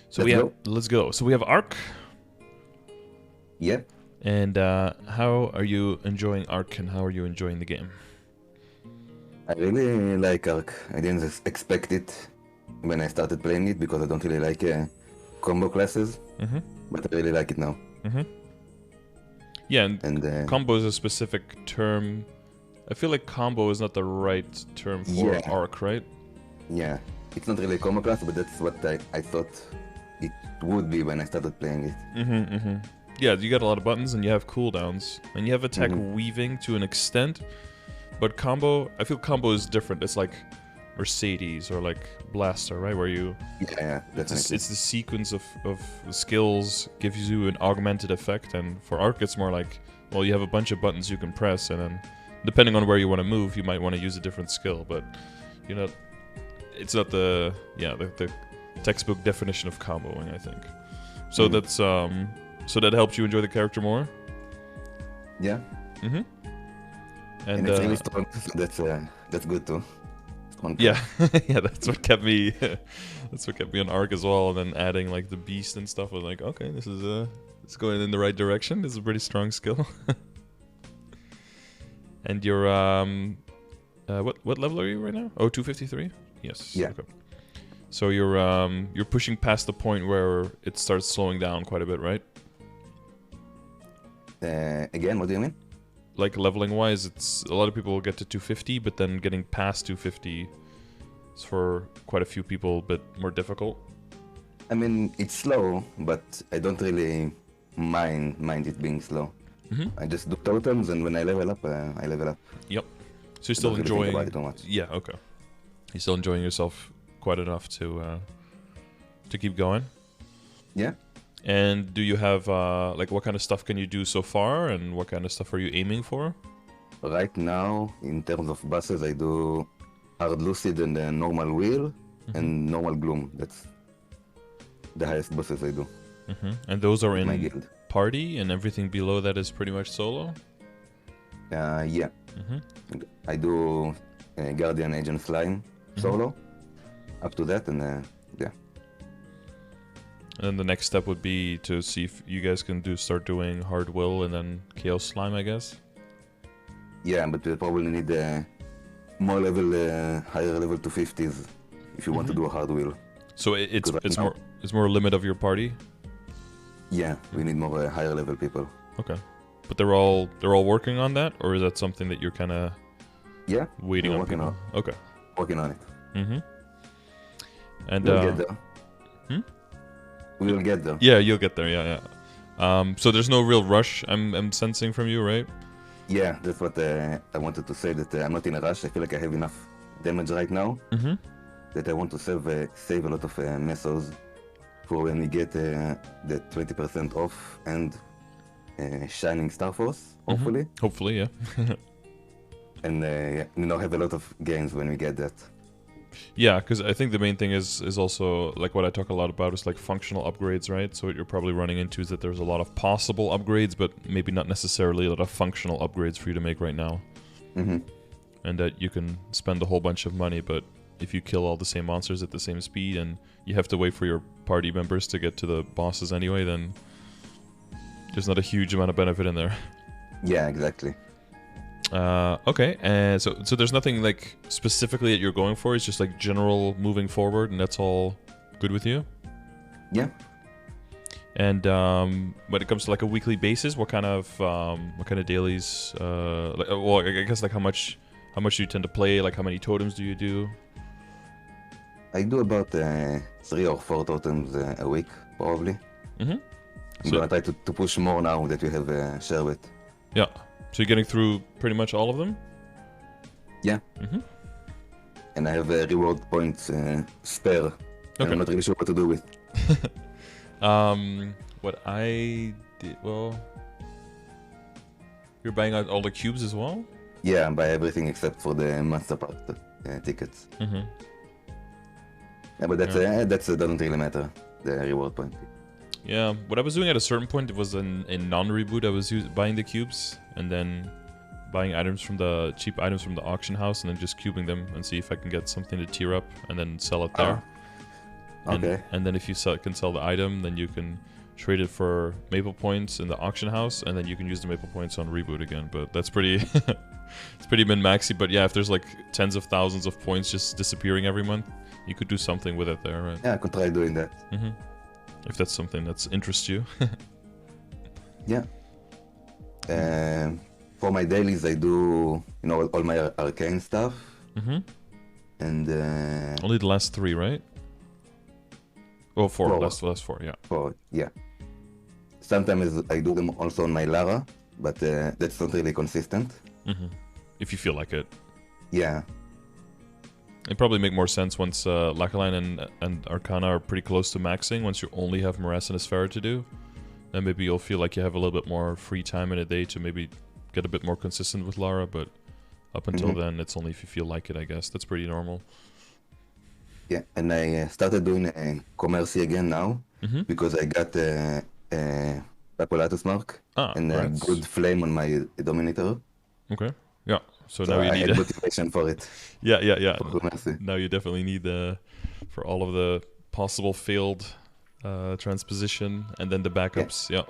So Let's go. let's go. So we have Arc. Yep. And how are you enjoying Arc, and how are you enjoying the game? I really like Ark. I didn't expect it when I started playing it because I don't really like combo classes, but I really like it now. Yeah, and And combo is a specific term. I feel like combo is not the right term for Yeah. Arc, right? yeah, it's not really a combo class, but that's what I thought it would be when I started playing it. Yeah, you got a lot of buttons and you have cooldowns, and you have attack weaving to an extent. But combo, I feel combo is different. It's like Mercedes or like Blaster, right? Where you Yeah, definitely. it's the sequence of the skills gives you an augmented effect, and for Arc it's more like, well, you have a bunch of buttons you can press, and then depending on where you want to move, you might want to use a different skill, but you know, it's not the textbook definition of comboing, I think. So that's so that helps you enjoy the character more. Yeah. And it's really strong, so that's good too. Strong yeah, yeah, that's what kept me on Arc as well. And then adding like the beast and stuff was like, okay, this is it's going in the right direction. This is a pretty strong skill. And you're what level are you right now? Oh, 253? Yes. Yeah. Okay. So you're pushing past the point where it starts slowing down quite a bit, right? Again, what do you mean? Like leveling wise, it's a lot of people will get to 250, but then getting past 250 is for quite a few people a bit more difficult. I mean, it's slow, but I don't really mind it being slow. I just do totems, and when I level up, I level up. Yep. So you're still Don't really think enjoying. about it too much. Yeah. Okay. You're still enjoying yourself quite enough to keep going. Yeah. And do you have like what kind of stuff can you do so far, and what kind of stuff are you aiming for? Right now, in terms of bosses, I do hard lucid and normal wheel and normal gloom. That's the highest bosses I do. And those are My in guild. party, and everything below that is pretty much solo. Yeah. I do Guardian Agent Slime solo. Up to that, and yeah. And then the next step would be to see if you guys can start doing Hard Will and then Chaos Slime, I guess. Yeah, but we probably need more level, higher level 250s if you want to do a hard wheel. So it's now- more a limit of your party. Yeah, we need more higher level people. Okay, but they're all working on that, or is that something that you're kind of Yeah, waiting we're on? working People? Okay. working on it. And We'll get there. We will get there. yeah, you'll get there. Yeah. So there's no real rush. I'm sensing from you, right? Yeah, that's what I wanted to say. That I'm not in a rush. I feel like I have enough damage right now. That I want to save a lot of mesos for when we get the 20% off and Shining Star Force, hopefully. Hopefully, yeah. And have a lot of games when we get that. Yeah, because I think the main thing is also like what I talk a lot about is like functional upgrades, right? So what you're probably running into is that there's a lot of possible upgrades, but maybe not necessarily a lot of functional upgrades for you to make right now. And that you can spend a whole bunch of money, but if you kill all the same monsters at the same speed and you have to wait for your party members to get to the bosses anyway, then there's not a huge amount of benefit in there. Yeah, exactly. Okay, and so there's nothing like specifically that you're going for. It's just like general moving forward, and that's all good with you. Yeah. And when it comes to like a weekly basis, what kind of dailies? Well, I guess like how much do you tend to play? Like how many totems do you do? I do about 3 or 4 totems a week, probably. I'm gonna try to push more now that we have Sherbet. Yeah. So you're getting through pretty much all of them? Yeah. And I have reward points spare. Okay. I'm not really sure what to do with. What I did, well, you're buying out all the cubes as well? Yeah, I buy everything except for the Master Part tickets. Yeah, but that doesn't really matter, the reward point. Yeah, what I was doing at a certain point, it was in non-reboot, I was buying the cubes and then buying cheap items from the auction house and then just cubing them and see if I can get something to tier up and then sell it there. Okay. And then if you can sell the item, then you can trade it for Maple points in the auction house, and then you can use the Maple points on Reboot again. But that's pretty, it's pretty min-maxy. But yeah, if there's like tens of thousands of points just disappearing every month, you could do something with it there, right? Yeah, I could try doing that. If that's something that interests you. Yeah. For my dailies, I do, all my arcane stuff. And only the last 3, right? Oh, 4. Last 4, yeah. 4, yeah. Sometimes I do them also on my Lara, but that's not really consistent. If you feel like it. Yeah. It'd probably make more sense once Lakaline and Arcana are pretty close to maxing. Once you only have Morass and Esfera to do, then maybe you'll feel like you have a little bit more free time in a day to maybe get a bit more consistent with Lara. But up until then, it's only if you feel like it, I guess. That's pretty normal. Yeah, and I started doing commerce again now because I got a Papulatus mark and a good flame on my Dominator. Okay, yeah. So So now you I need had motivation for it. yeah. For commerce. Now you definitely need for all of the possible failed transposition and then the backups. Yeah.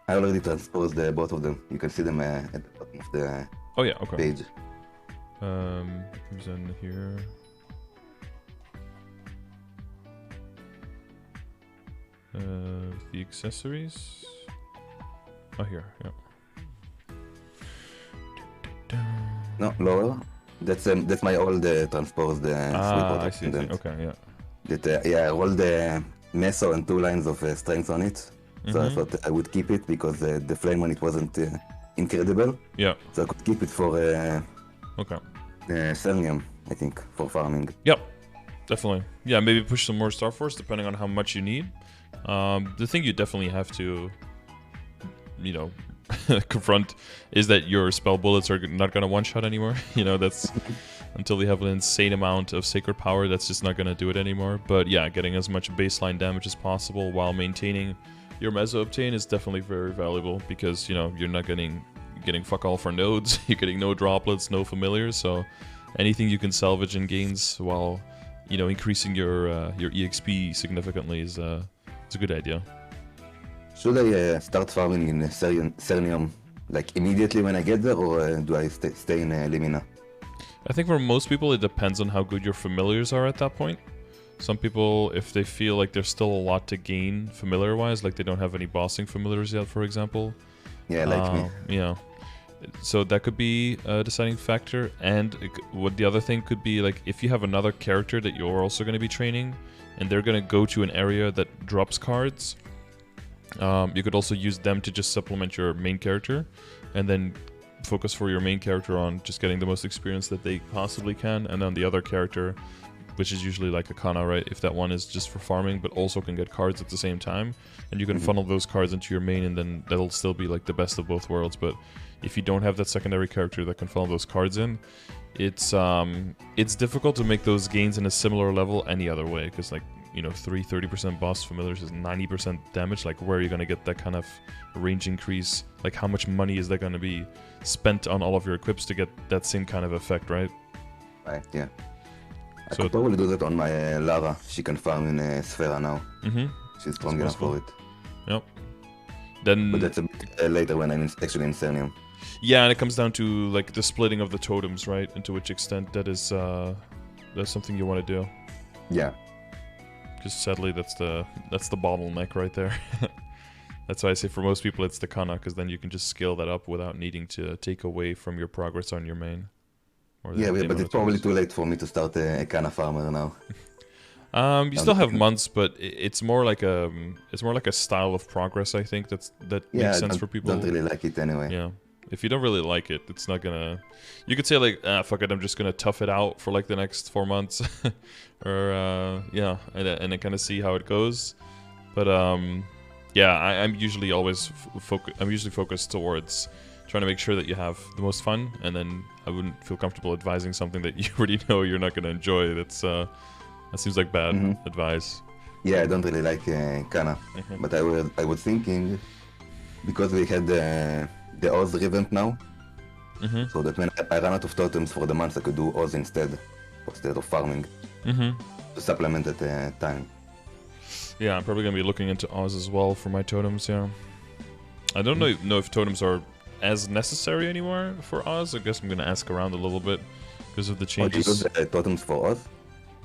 I already transposed both of them. You can see them at the bottom of the Oh yeah. Okay. page. Who's in here? The accessories. Oh, here. Yeah. No, lower. That's my old transposed I see. Okay, yeah. That I rolled the meso and 2 lines of strength on it. So I thought I would keep it because the flame on it wasn't incredible. Yeah. So I could keep it for Okay. Selenium, I think, for farming. Yep. Definitely. Yeah, maybe push some more Star Force depending on how much you need. The thing you definitely have to, confront is that your spell bullets are not going to one-shot anymore. That's until you have an insane amount of sacred power, that's just not going to do it anymore. But yeah, getting as much baseline damage as possible while maintaining your meso obtain is definitely very valuable because, you're not getting fuck all for nodes. You're getting no droplets, no familiars. So anything you can salvage and gains while, increasing your EXP significantly is a good idea. Should I start farming in Selenium like immediately when I get there, or do I stay in Limina? I think for most people it depends on how good your familiars are at that point. Some people, if they feel like there's still a lot to gain familiar-wise, like they don't have any bossing familiars yet, for example. Yeah, like me. Yeah. So that could be a deciding factor. And what the other thing could be, like, if you have another character that you're also going to be training, and they're going to go to an area that drops cards, you could also use them to just supplement your main character, and then focus for your main character on just getting the most experience that they possibly can, and then the other character, which is usually like a Kana, right? If that one is just for farming, but also can get cards at the same time, and you can funnel those cards into your main, and then that'll still be like the best of both worlds. But if you don't have that secondary character that can funnel those cards in, it's difficult to make those gains in a similar level any other way, because 30% boss familiars is 90% damage. Like, where are you going to get that kind of range increase? Like, how much money is that going to be spent on all of your equips to get that same kind of effect, right? Right, yeah. I could probably do that on my Lara. She can farm in Sfera now. She's strong enough for it. Yep. Then, but that's a bit later when I'm actually in Selenium. Yeah, and it comes down to like the splitting of the totems, right? And to which extent that's something you want to do. Yeah. Because sadly, that's the bottleneck right there. That's why I say for most people it's the Kana, because then you can just scale that up without needing to take away from your progress on your main. Yeah, but it's probably too late for me to start a Kana farmer now. You still have months, but it's more like a style of progress. I think that makes sense for people. Don't really like it anyway. Yeah, if you don't really like it, it's not gonna. You could say like, fuck it, I'm just gonna tough it out for like the next 4 months, or yeah, and then kind of see how it goes. But yeah, I'm usually always focused towards trying to make sure that you have the most fun, and then I wouldn't feel comfortable advising something that you already know you're not gonna enjoy. That seems like bad advice. Yeah, I don't really like Kana, but I was thinking, because we had the Oz revamp now, so that when I ran out of totems for the months, I could do Oz instead of farming to supplement at the time. Yeah, I'm probably going to be looking into Oz as well for my totems, yeah. I don't know if totems are as necessary anymore for Oz. I guess I'm going to ask around a little bit because of the changes. Do you use the totems for Oz?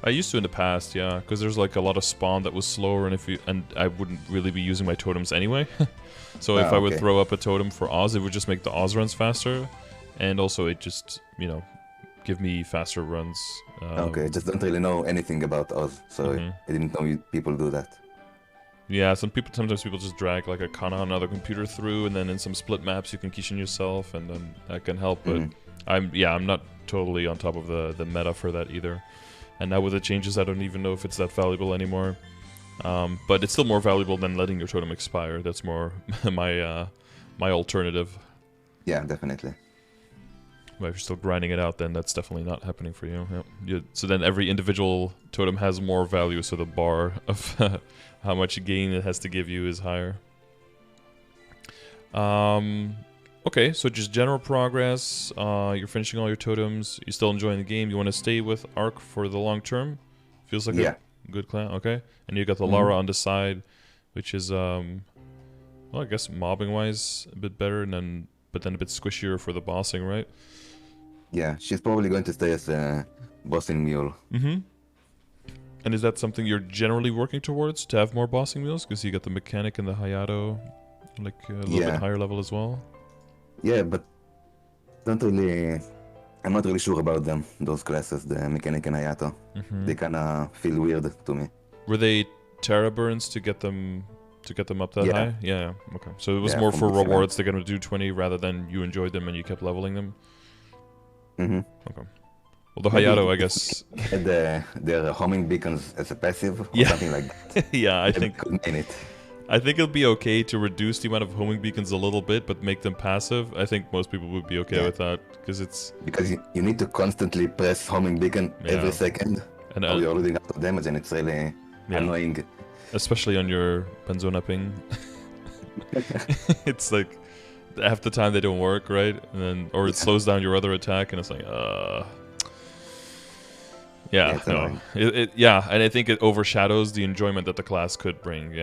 I used to in the past, yeah, because there's like a lot of spawn that was slower, and I wouldn't really be using my totems anyway. So if I would throw up a totem for Oz, it would just make the Oz runs faster, and also it just, you know, give me faster runs. Okay, just don't really know anything about Oz, so I didn't know people do that. Yeah, sometimes people just drag like a Kana on another computer through, and then in some split maps you can Kishin yourself, and then that can help. But I'm not totally on top of the meta for that either. And now with the changes, I don't even know if it's that valuable anymore. But it's still more valuable than letting your totem expire. That's more my alternative. Yeah, definitely. But if you're still grinding it out, then that's definitely not happening for you. Yeah. So then every individual totem has more value, so the bar of how much gain it has to give you is higher. Okay, so just general progress. You're finishing all your totems. You're still enjoying the game. You want to stay with Arc for the long term? Feels like a good clan. Okay, and you got the Lara on the side, which is well, I guess mobbing wise a bit better, and but then a bit squishier for the bossing, right? Yeah, she's probably going to stay as a bossing mule. And is that something you're generally working towards, to have more bossing mules? Because you got the mechanic and the Hayato, like a little bit higher level as well. Yeah, but I'm not really sure about them, those classes, the mechanic and Hayato. They kinda feel weird to me. Were they Terra burns to get them up that high? Yeah, okay. So it was more for rewards to get them to do 20 rather than you enjoyed them and you kept leveling them? Okay. Well, the Hayato, I guess... Had their homing beacons as a passive or something like that. Yeah, I think... Could mean it. I think it'll be okay to reduce the amount of homing beacons a little bit, but make them passive. I think most people would be okay with that, because it's... Because you need to constantly press homing beacon every second, and you're already out of damage, and it's really annoying. Especially on your Benzona ping. It's like, half the time they don't work, right? And then, or it slows down your other attack, and it's like, Yeah, no. And I think it overshadows the enjoyment that the class could bring,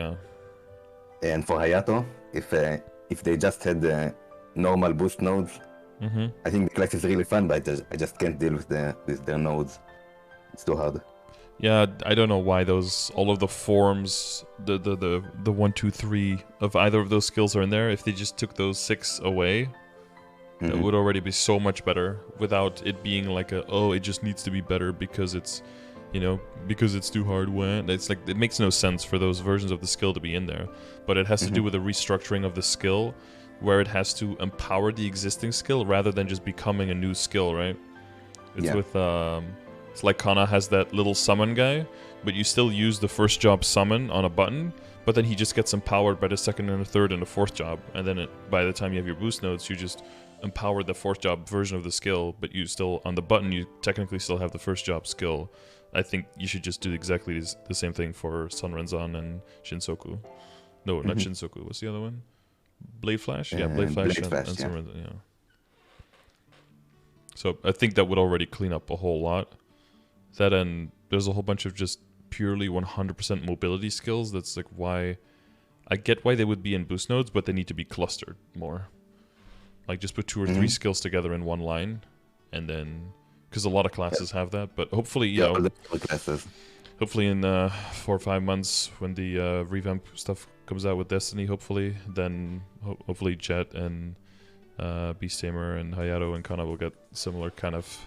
And for Hayato, if they just had the normal boost nodes, I think the class is really fun, but I just can't deal with their nodes. It's too hard. Yeah, I don't know why all of the forms, the 1, 2, 3 of either of those skills are in there. If they just took those 6 away, that would already be so much better without it being like it just needs to be better because it's, because it's too hard. It's like, it makes no sense for those versions of the skill to be in there. But it has to do with the restructuring of the skill, where it has to empower the existing skill rather than just becoming a new skill, right? It's with, it's like Kana has that little summon guy, but you still use the first job summon on a button, but then he just gets empowered by the second and the third and the fourth job, and then by the time you have your boost nodes, you just empower the fourth job version of the skill, but you still, on the button, you technically still have the first job skill. I think you should just do exactly the same thing for Sunrenzan and Shinsoku. No, not Shinsoku. What's the other one? Blade Flash? Yeah, Blade Flash and Sunrenzan, yeah. So I think that would already clean up a whole lot. That, and there's a whole bunch of just purely 100% mobility skills. That's like why... I get why they would be in boost nodes, but they need to be clustered more. Like, just put 2 or 3 skills together in one line, and then... Because a lot of classes have that, but hopefully, hopefully in 4 or 5 months, when the revamp stuff comes out with Destiny, hopefully, then hopefully Jet and Beast Tamer and Hayato and Kana will get similar kind of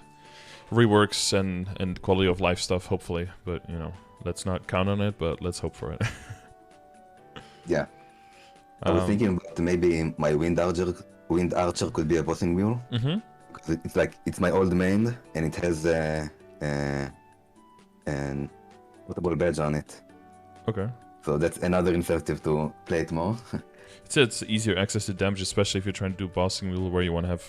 reworks and quality of life stuff, hopefully. But, let's not count on it, but let's hope for it. Yeah. I was thinking about maybe my Wind Archer could be a bossing mule. It's like, it's my old main, and it has an portable badge on it. Okay. So that's another incentive to play it more. It's easier access to damage, especially if you're trying to do bossing mule where you want to have,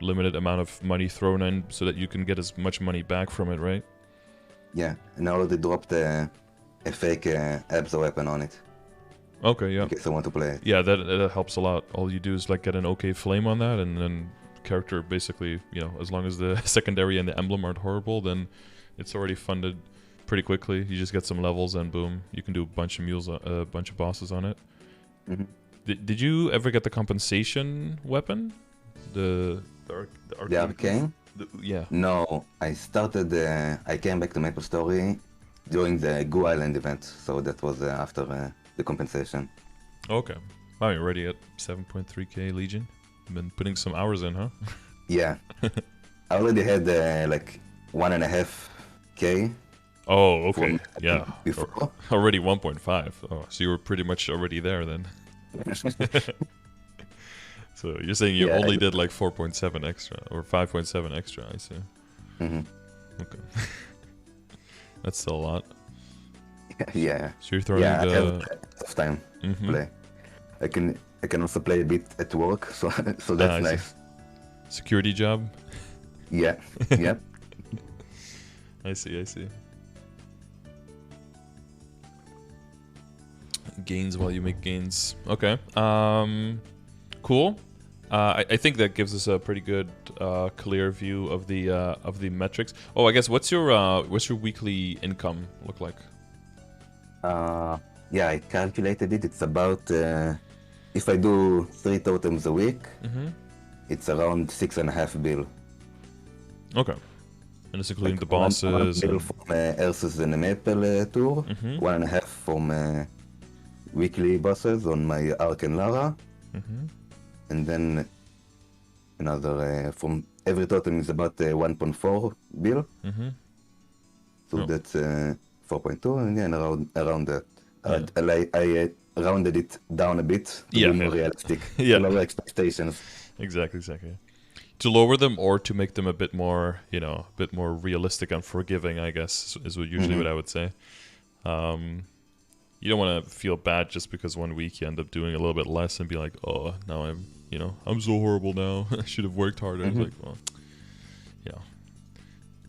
limited amount of money thrown in so that you can get as much money back from it, right? Yeah, and I already dropped a fake Absa weapon on it. Okay, yeah. In case I want to play it. Yeah, that helps a lot. All you do is like get an okay flame on that, and then character basically, as long as the secondary and the emblem aren't horrible, then it's already funded pretty quickly. You just get some levels and boom, you can do a bunch of mules, a bunch of bosses on it. Did you ever get the compensation weapon? The Arcane? Yeah. No, I started. I came back to MapleStory during the Goo Island event, so that was after the compensation. Okay. Wow, you're already at 7.3k Legion. Been putting some hours in, huh? Yeah. I already had like 1.5k. Oh, okay. Yeah. Before. Already 1.5. Oh, so you were pretty much already there then. So you're saying you only did like 4.7 extra or 5.7 extra, I see. Okay. That's still a lot. Yeah. So you're throwing I have enough time to play. I can also play a bit at work, so that's nice. Security job? Yeah. Yeah. I see. Gains while you make gains. Okay. Cool. I think that gives us a pretty good, clear view of the metrics. Oh, I guess what's your weekly income look like? Yeah, I calculated it. It's about if I do 3 totems a week, it's around 6.5 bill. Okay. And it's including like the bosses. 1 bill from Ursus and the Maple tour, 1.5 from weekly bosses on my Arcane Lara, and then another from every totem is about 1.4 bill. So that's 4.2, and then around that. I rounded it down a bit to be more realistic. Lower expectations. Exactly. To lower them or to make them a bit more, a bit more realistic and forgiving, I guess, is usually what I would say. You don't want to feel bad just because one week you end up doing a little bit less and be like, oh, now I'm so horrible now. I should have worked harder. It's like, well,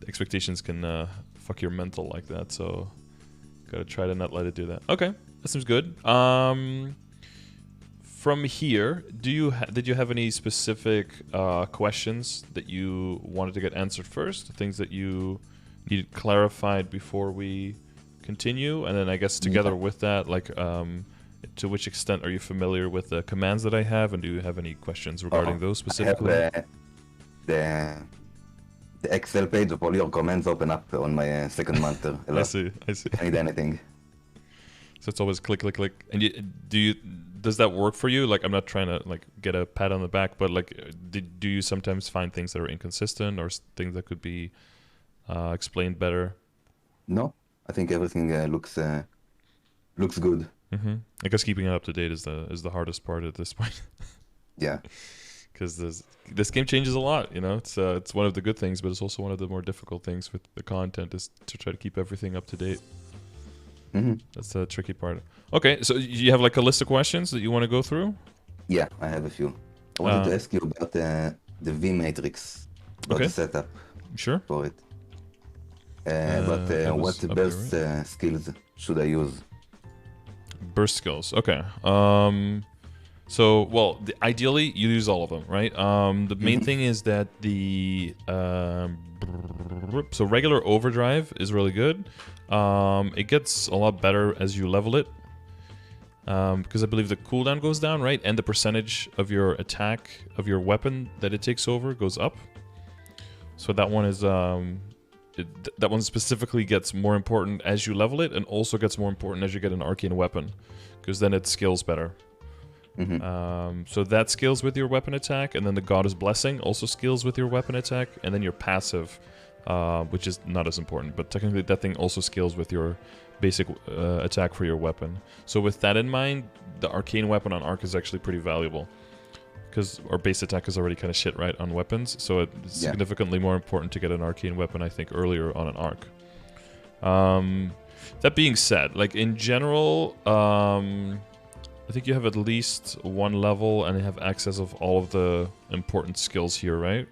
the expectations can fuck your mental like that. So, gotta try to not let it do that. Okay, that seems good. From here, did you have any specific questions that you wanted to get answered first? Things that you needed clarified before we continue? And then I guess together with that, like, to which extent are you familiar with the commands that I have, and do you have any questions regarding those specifically? I have the Excel page of all your commands open up on my second monitor. I see. I need anything. So it's always click. And does that work for you? Like, I'm not trying to like get a pat on the back, but like, do you sometimes find things that are inconsistent or things that could be explained better? No, I think everything looks good. I guess keeping it up to date is the hardest part at this point. Yeah. Because this game changes a lot, It's one of the good things, but it's also one of the more difficult things with the content is to try to keep everything up to date. That's the tricky part. Okay, so you have like a list of questions that you want to go through? Yeah, I have a few. I wanted to ask you about the V matrix, about the setup. Sure. For it. But what burst skills should I use? Burst skills. Okay. So, ideally, you use all of them, right? The main thing is that so regular overdrive is really good. It gets a lot better as you level it. Because I believe the cooldown goes down, right? And the percentage of your attack, of your weapon that it takes over goes up. So that one is... that one specifically gets more important as you level it, and also gets more important as you get an arcane weapon. Because then it scales better. So that scales with your weapon attack, and then the Goddess Blessing also scales with your weapon attack, and then your passive, which is not as important, but technically that thing also scales with your basic attack for your weapon. So with that in mind, the arcane weapon on Arc is actually pretty valuable, because our base attack is already kind of shit, right, on weapons, so it's significantly more important to get an arcane weapon, I think, earlier on an Arc. That being said, like in general, I think you have at least one level and you have access of all of the important skills here, right?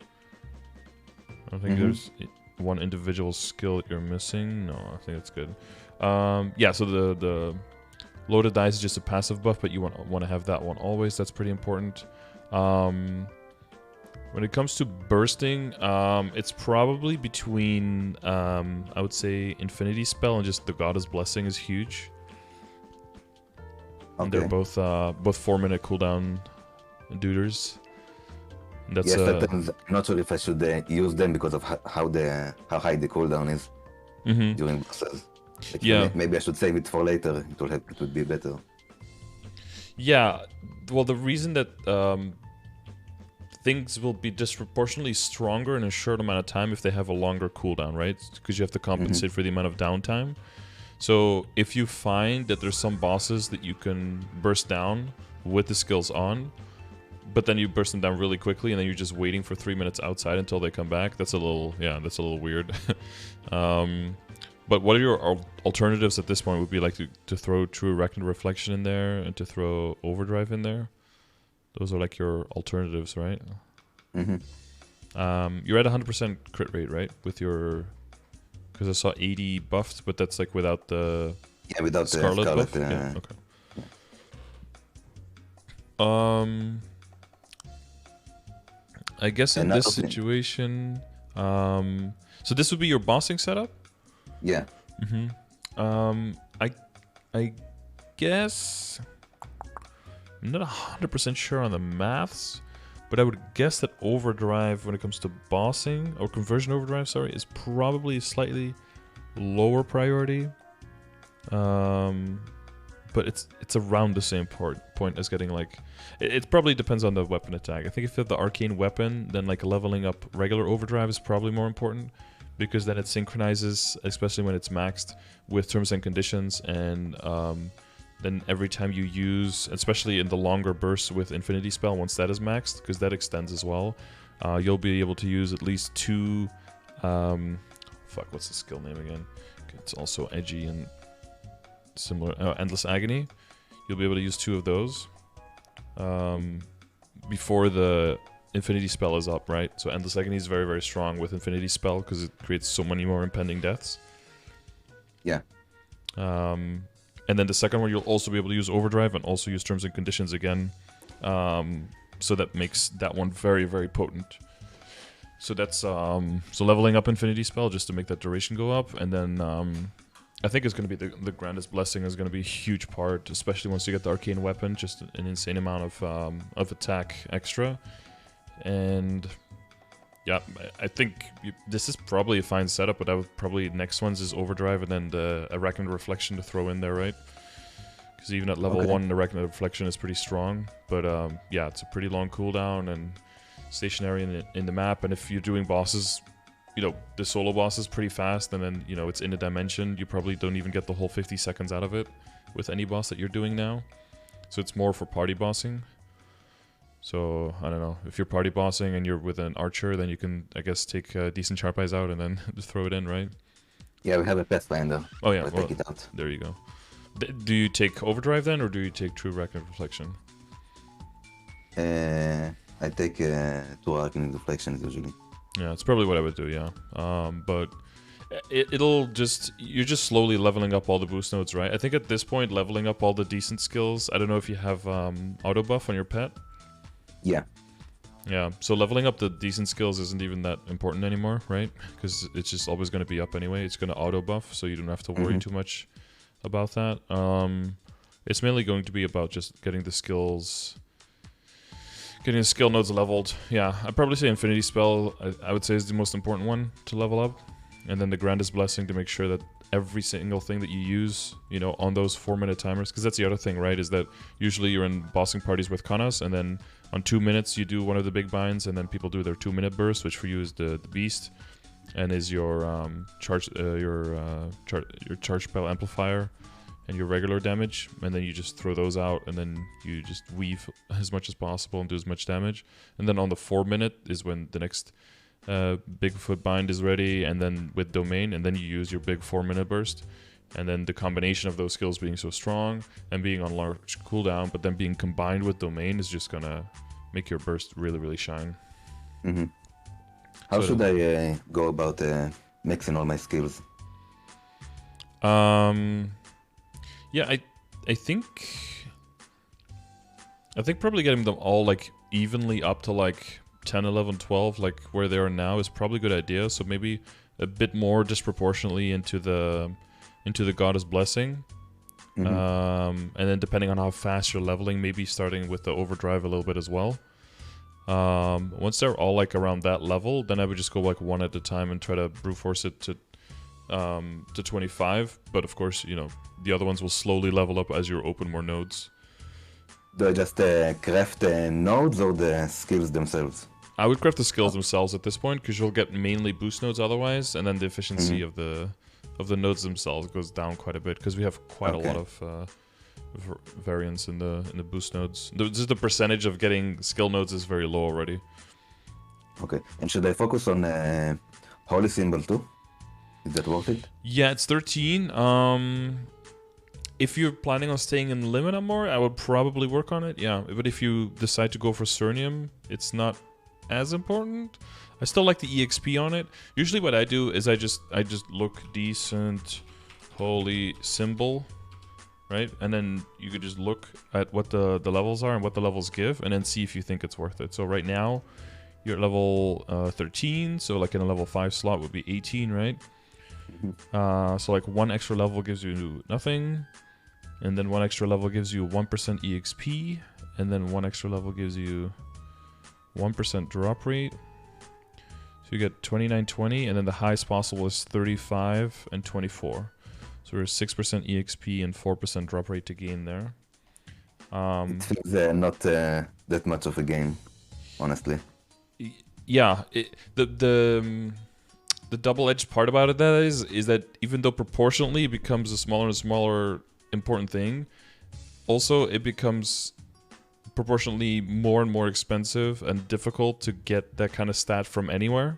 I don't think there's one individual skill that you're missing. No, I think that's good. Yeah, so the loaded dice is just a passive buff, but you want to have that one always. That's pretty important. When it comes to bursting, it's probably between, I would say, Infinity Spell and just the Goddess Blessing is huge. Okay. They're both 4-minute cooldown duders. That's yes, I'm not sure if I should use them because of how high the cooldown is during bosses. Like, yeah. Maybe I should save it for later. It would be better. Yeah. Well, the reason that things will be disproportionately stronger in a short amount of time if they have a longer cooldown, right? Because you have to compensate for the amount of downtime. So if you find that there's some bosses that you can burst down with the skills on, but then you burst them down really quickly and then you're just waiting for 3 minutes outside until they come back, that's a little weird. But what are your alternatives at this point? Would be like to throw True Arachnid Reflection in there and to throw Overdrive in there? Those are like your alternatives, right? You're at 100% crit rate, right? With your... Because I saw 80 buffed, but that's like without the... Yeah, without Scarlet the Scarlet. buff? Yeah, okay. I guess in this situation... so this would be your bossing setup? Yeah. I guess... I'm not 100% sure on the maths, but I would guess that Overdrive, when it comes to bossing, or Conversion Overdrive, sorry, is probably slightly lower priority. But it's around the same point as getting like... It probably depends on the weapon attack. I think if you have the Arcane weapon, then like leveling up regular Overdrive is probably more important, because then it synchronizes, especially when it's maxed, with terms and conditions, and then every time you use, especially in the longer bursts with Infinity Spell, once that is maxed, because that extends as well, you'll be able to use at least 2... fuck, what's the skill name again? It's also edgy and similar. Endless Agony. You'll be able to use 2 of those before the Infinity Spell is up, right? So Endless Agony is very, very strong with Infinity Spell because it creates so many more impending deaths. Yeah. And then the second one, you'll also be able to use Overdrive and also use Terms and Conditions again. So that makes that one very, very potent. So that's so leveling up Infinity Spell just to make that duration go up. And then I think it's going to be the Grandest Blessing is going to be a huge part, especially once you get the Arcane Weapon, just an insane amount of attack extra. And yeah, I think this is probably a fine setup, but I would probably next ones is Overdrive and then the Arachnid Reflection to throw in there, right? Because even at level 1, Arachnid Reflection is pretty strong. But yeah, it's a pretty long cooldown and stationary in the map. And if you're doing bosses, you know, the solo boss is pretty fast, and then, you know, it's in a dimension. You probably don't even get the whole 50 seconds out of it with any boss that you're doing now. So it's more for party bossing. So, I don't know, if you're party bossing and you're with an archer, then you can, I guess, take decent sharp eyes out and then just throw it in, right? Yeah, we have a Pathfinder. Oh yeah, well, take it out. There you go. Do you take Overdrive then, or do you take True Arachnid Reflection? I take 2 Arcane Reflections usually. Yeah, it's probably what I would do, yeah. But it'll just... You're just slowly leveling up all the boost nodes, right? I think at this point, leveling up all the decent skills... I don't know if you have auto buff on your pet. Yeah. Yeah, so leveling up the decent skills isn't even that important anymore, right? Because it's just always going to be up anyway. It's going to auto buff, so you don't have to worry too much about that. It's mainly going to be about just getting the skills... Getting the skill nodes leveled. Yeah, I'd probably say Infinity Spell, I would say, is the most important one to level up. And then the Grandest Blessing to make sure that every single thing that you use, you know, on those 4-minute timers. Because that's the other thing, right? Is that usually you're in bossing parties with Kanas, and then on 2 minutes you do one of the big binds, and then people do their 2-minute burst, which for you is the Beast, and is your charge spell amplifier and your regular damage, and then you just throw those out, and then you just weave as much as possible and do as much damage. And then on the 4-minute is when the next Bigfoot bind is ready, and then with Domain, and then you use your big 4-minute burst. And then the combination of those skills being so strong and being on large cooldown, but then being combined with Domain is just gonna make your burst really, really shine. How should I go about mixing all my skills? Yeah, I think probably getting them all like evenly up to like 10, 11, 12, like where they are now, is probably a good idea. So maybe a bit more disproportionately into the Goddess Blessing. And then depending on how fast you're leveling, maybe starting with the Overdrive a little bit as well. Once they're all like around that level, then I would just go like one at a time and try to brute force it to 25. But of course, you know, the other ones will slowly level up as you open more nodes. Do I just craft nodes or the skills themselves? I would craft the skills themselves at this point, because you'll get mainly boost nodes otherwise, and then the efficiency of the nodes themselves goes down quite a bit, because we have quite a lot of variance in the boost nodes. Just the percentage of getting skill nodes is very low already. Okay, and should I focus on Holy Symbol too? Is that worth it? Yeah, it's 13. If you're planning on staying in Limina more, I would probably work on it, yeah. But if you decide to go for Cernium, it's not as important. I still like the EXP on it. Usually what I do is I just look decent Holy Symbol, right? And then you could just look at what the levels are and what the levels give, and then see if you think it's worth it. So right now, you're at level 13, so like in a level 5 slot would be 18, right? So like one extra level gives you nothing, and then one extra level gives you 1% EXP, and then one extra level gives you 1% drop rate. So you get 29.20, and then the highest possible is 35 and 24. So there's 6% EXP and 4% drop rate to gain there. It feels not that much of a game, honestly. Yeah, the double-edged part about it is that even though proportionally it becomes a smaller and smaller important thing, also it becomes proportionally more and more expensive and difficult to get that kind of stat from anywhere.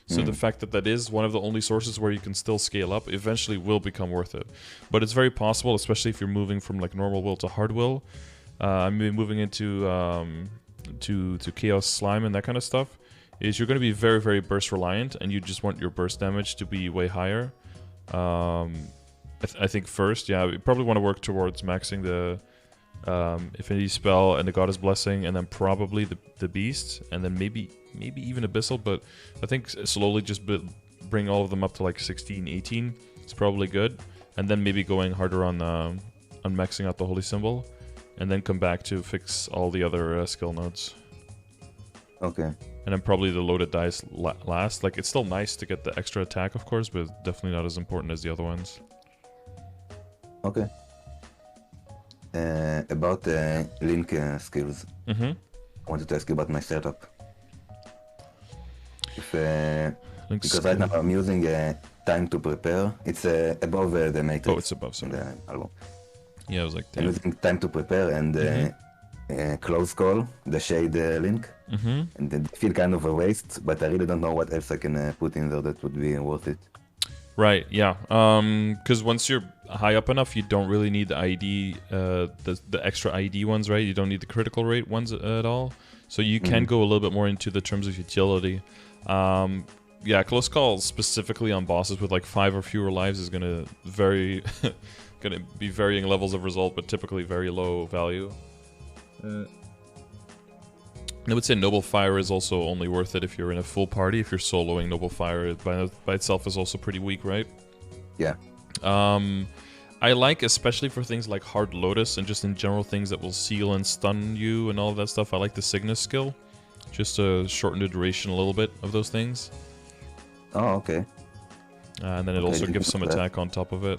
So the fact that that is one of the only sources where you can still scale up eventually will become worth it. But it's very possible, especially if you're moving from like normal will to hard will. I'm moving into to Chaos Slime and that kind of stuff. Is you're going to be very, very burst reliant, and you just want your burst damage to be way higher. I think first, yeah, you probably want to work towards maxing the Affinity Spell and the Goddess Blessing, and then probably the Beast, and then maybe even Abyssal, but I think slowly just bring all of them up to like 16, 18. It's probably good, and then maybe going harder on maxing out the Holy Symbol, and then come back to fix all the other skill nodes. Okay. And then probably the loaded dice last. Like, it's still nice to get the extra attack, of course, but definitely not as important as the other ones. Okay. About the Link skills, I wanted to ask you about my setup. Because right now I'm using Time to Prepare. It's above the Matrix. Oh, it's above, sorry. Yeah, it was like 10. I'm using Time to Prepare and Close Call, the Shade Link. And they feel kind of a waste, but I really don't know what else I can put in there that would be worth it. Right, yeah. Because once you're high up enough, you don't really need the ID, the extra ID ones, right? You don't need the critical rate ones at all. So you can go a little bit more into the terms of utility. Yeah, Close Call specifically on bosses with like 5 or fewer lives is gonna be varying levels of result, but typically very low value. I would say Noble Fire is also only worth it if you're in a full party. If you're soloing, Noble Fire by itself is also pretty weak, right? Yeah. I like, especially for things like Hard Lotus and just in general things that will seal and stun you and all of that stuff, I like the Cygnus skill. Just to shorten the duration a little bit of those things. Oh, okay. And then it also gives some attack on top of it.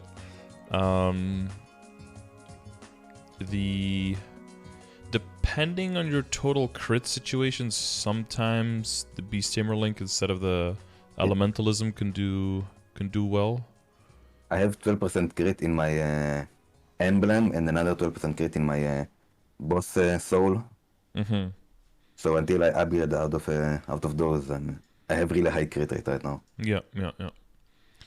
Depending on your total crit situation, sometimes the Beast Tamer Link instead of the Elementalism can do well. I have 12% crit in my emblem and another 12% crit in my boss soul. So until I upgrade out of those, I have really high crit rate right now. Yeah.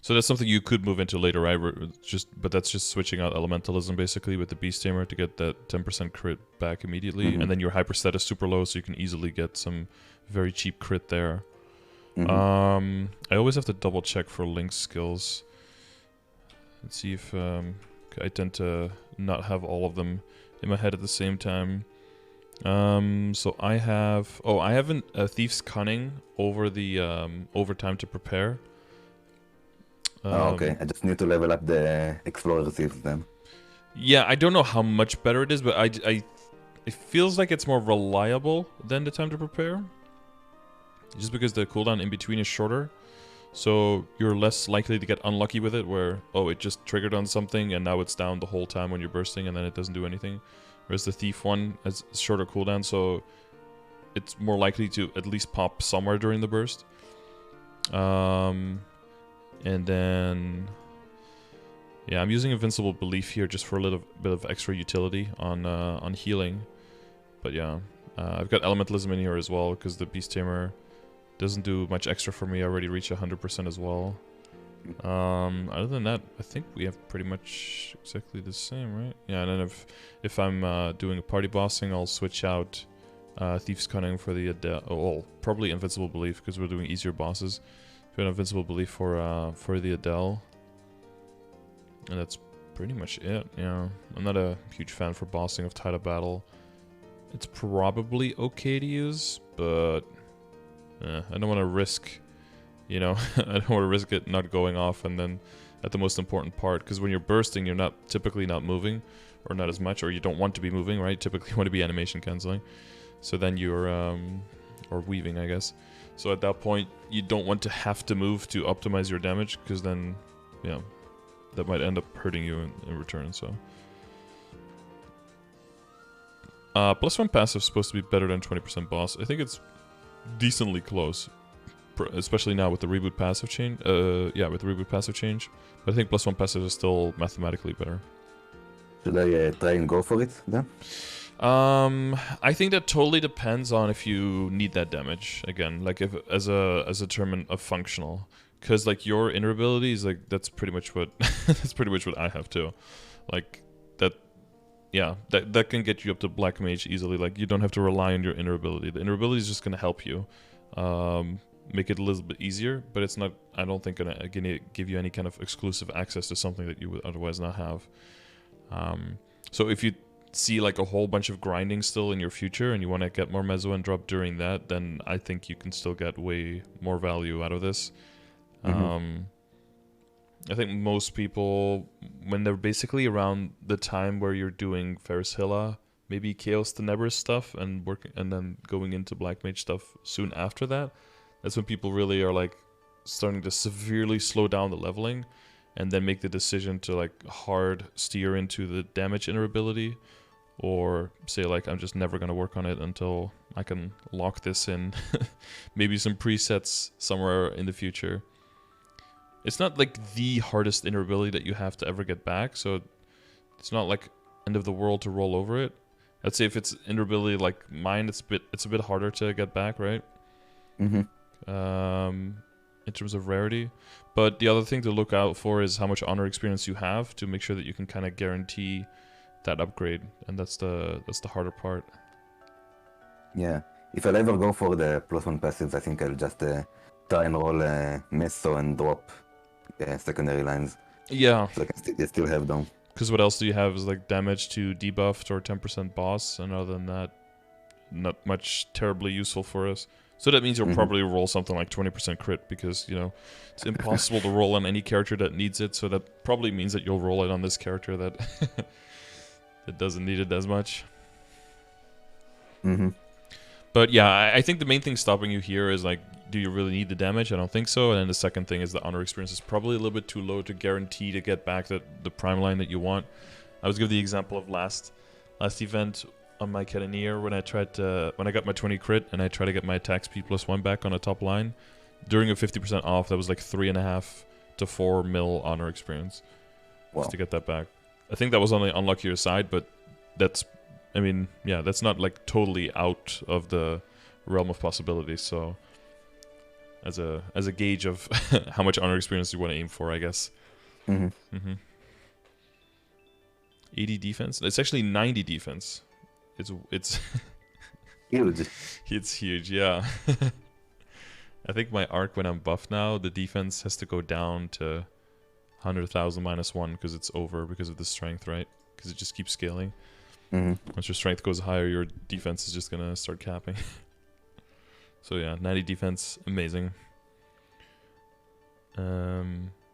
So that's something you could move into later, right? But that's just switching out Elementalism basically with the Beast Tamer to get that 10% crit back immediately, and then your hyperstat is super low, so you can easily get some very cheap crit there. I always have to double check for Link skills. Let's see if I tend to not have all of them in my head at the same time. So I have... Oh, I have a Thief's Cunning over the overtime to prepare. Okay. I just need to level up the Explorer Thieves then. Yeah, I don't know how much better it is, but it feels like it's more reliable than the time to prepare. Just because the cooldown in between is shorter. So you're less likely to get unlucky with it, where, oh, it just triggered on something and now it's down the whole time when you're bursting and then it doesn't do anything. Whereas the Thief one has shorter cooldown, so it's more likely to at least pop somewhere during the burst. And then... Yeah, I'm using Invincible Belief here just for a little bit of extra utility on healing. But yeah, I've got Elementalism in here as well, because the Beast Tamer doesn't do much extra for me. I already reached 100% as well. Other than that, I think we have pretty much exactly the same, right? Yeah, and then if I'm doing a party bossing, I'll switch out Thief's Cunning for the Adele. Oh, probably Invincible Belief, because we're doing easier bosses. So Invincible Belief for the Adele. And that's pretty much it, yeah. I'm not a huge fan for bossing of Tide of Battle. It's probably okay to use, but I don't want to risk, you know, I don't want to risk it not going off and then at the most important part. Because when you're bursting, you're typically not moving, or not as much, or you don't want to be moving, right? Typically you want to be animation canceling. So then you're, or weaving, I guess. So at that point, you don't want to have to move to optimize your damage, because then, you know, that might end up hurting you in return, so. +1 passive is supposed to be better than 20% boss. I think it's decently close, especially now with the reboot passive change. Yeah, with the reboot passive change. But I think +1 passive is still mathematically better. Should I try and go for it then? I think that totally depends on if you need that damage. Again, like if as a term of functional. Because like your inner abilities, like that's pretty much what that's pretty much what I have too. Like that, yeah, that can get you up to Black Mage easily. Like you don't have to rely on your inner ability. The inner ability is just gonna help you, make it a little bit easier. But it's not. I don't think gonna give you any kind of exclusive access to something that you would otherwise not have. So if you see like a whole bunch of grinding still in your future and you want to get more Mezzo and drop during that, then I think you can still get way more value out of this. I think most people, when they're basically around the time where you're doing Ferris Hilla, maybe Chaos Tenebris stuff, and then going into Black Mage stuff soon after that, that's when people really are like starting to severely slow down the leveling, and then make the decision to like hard steer into the damage inner ability, or say like I'm just never gonna work on it until I can lock this in, maybe some presets somewhere in the future. It's not like the hardest inner ability that you have to ever get back, so it's not like end of the world to roll over it. I'd say if it's inner ability like mine, it's a bit harder to get back, right? In terms of rarity. But the other thing to look out for is how much honor experience you have to make sure that you can kind of guarantee that upgrade, and that's the harder part. Yeah, if I'll ever go for the +1 passives, I think I'll just try and roll Meso and drop secondary lines. Yeah. So I can still have them. Because what else do you have is like damage to debuffed or 10% boss, and other than that, not much terribly useful for us. So that means you'll probably roll something like 20% crit, because, you know, it's impossible to roll on any character that needs it, so that probably means that you'll roll it on this character that that doesn't need it as much. But yeah, I think the main thing stopping you here is like, do you really need the damage? I don't think so. And then the second thing is the honor experience is probably a little bit too low to guarantee to get back the prime line that you want. I was giving the example of last event on my Cannoneer when I got my 20 crit and I tried to get my attack speed +1 back on a top line. During a 50% off, that was like 3.5 to 4 mil honor experience. Wow. Just to get that back. I think that was on the unluckier side, but that's, I mean, yeah, that's not like totally out of the realm of possibilities. So as a gauge of how much honor experience you want to aim for, I guess. 80 defense. It's actually 90 defense. It's huge. It's huge, yeah. I think my arc, when I'm buffed now, the defense has to go down to 100,000 -1 because it's over because of the strength, right? Because it just keeps scaling. Once your strength goes higher, your defense is just gonna start capping. So yeah, 90 defense, amazing.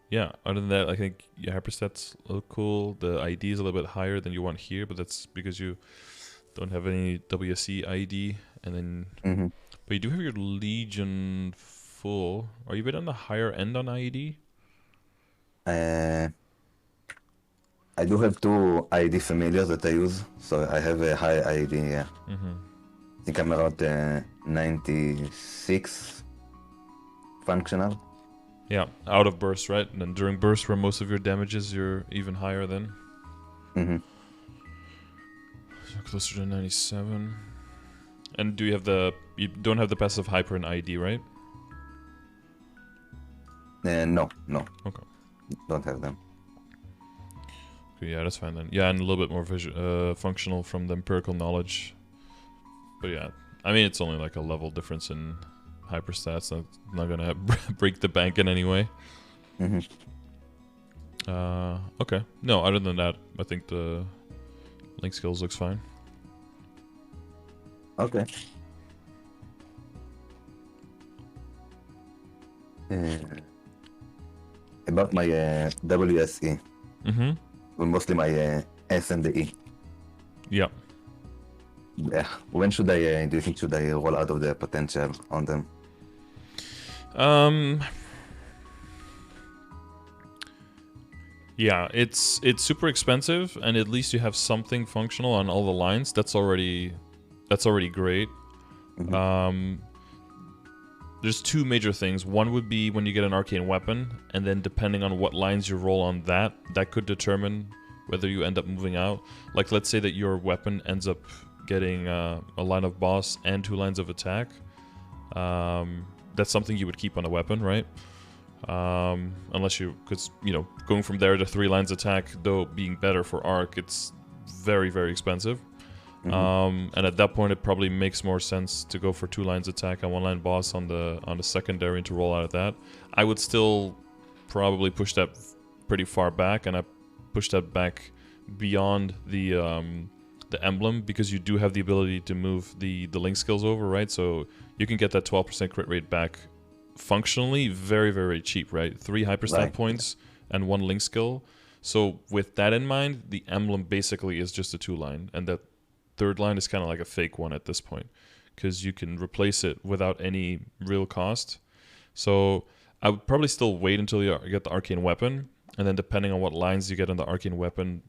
Yeah, other than that, I think your hyperstats look cool. The ID is a little bit higher than you want here, but that's because you don't have any WSC ID. And then, but you do have your Legion full. Are you a bit on the higher end on IED? I do have 2 ID familiars that I use, so I have a high ID, yeah. I think I'm around 96 functional. Yeah, out of burst, right? And then during burst, where most of your damage is, you're even higher then. So closer to 97. And do you have the... You don't have the passive hyper in ID, right? No. Okay. Don't have them. Okay, yeah, that's fine then. Yeah, and a little bit more functional from the empirical knowledge. But yeah, I mean, it's only like a level difference in hyperstats. That's not gonna break the bank in any way. Okay. No, other than that, I think the link skills looks fine. Okay. About my WSE. Well, mostly my S and the E. Yeah. Yeah. When should I, do you think, should I roll out of the potential on them? Yeah, it's super expensive, and at least you have something functional on all the lines. That's already great. There's 2 major things. One would be when you get an arcane weapon, and then depending on what lines you roll on that could determine whether you end up moving out. Like, let's say that your weapon ends up getting a line of boss and 2 lines of attack. That's something you would keep on a weapon, right? Unless because, going from there to 3 lines attack, though being better for Arc, it's very, very expensive. And at that point, it probably makes more sense to go for 2 lines attack and 1 line boss on the secondary and to roll out of that. I would still probably push that pretty far back, and I push that back beyond the emblem, because you do have the ability to move the link skills over, right? So you can get that 12% crit rate back functionally very, very cheap, right? 3 hyperstat points and 1 link skill. So with that in mind, the emblem basically is just a 2 line, and that 3rd line is kind of like a fake one at this point, because you can replace it without any real cost. So I would probably still wait until you get the arcane weapon, and then depending on what lines you get on the arcane weapon,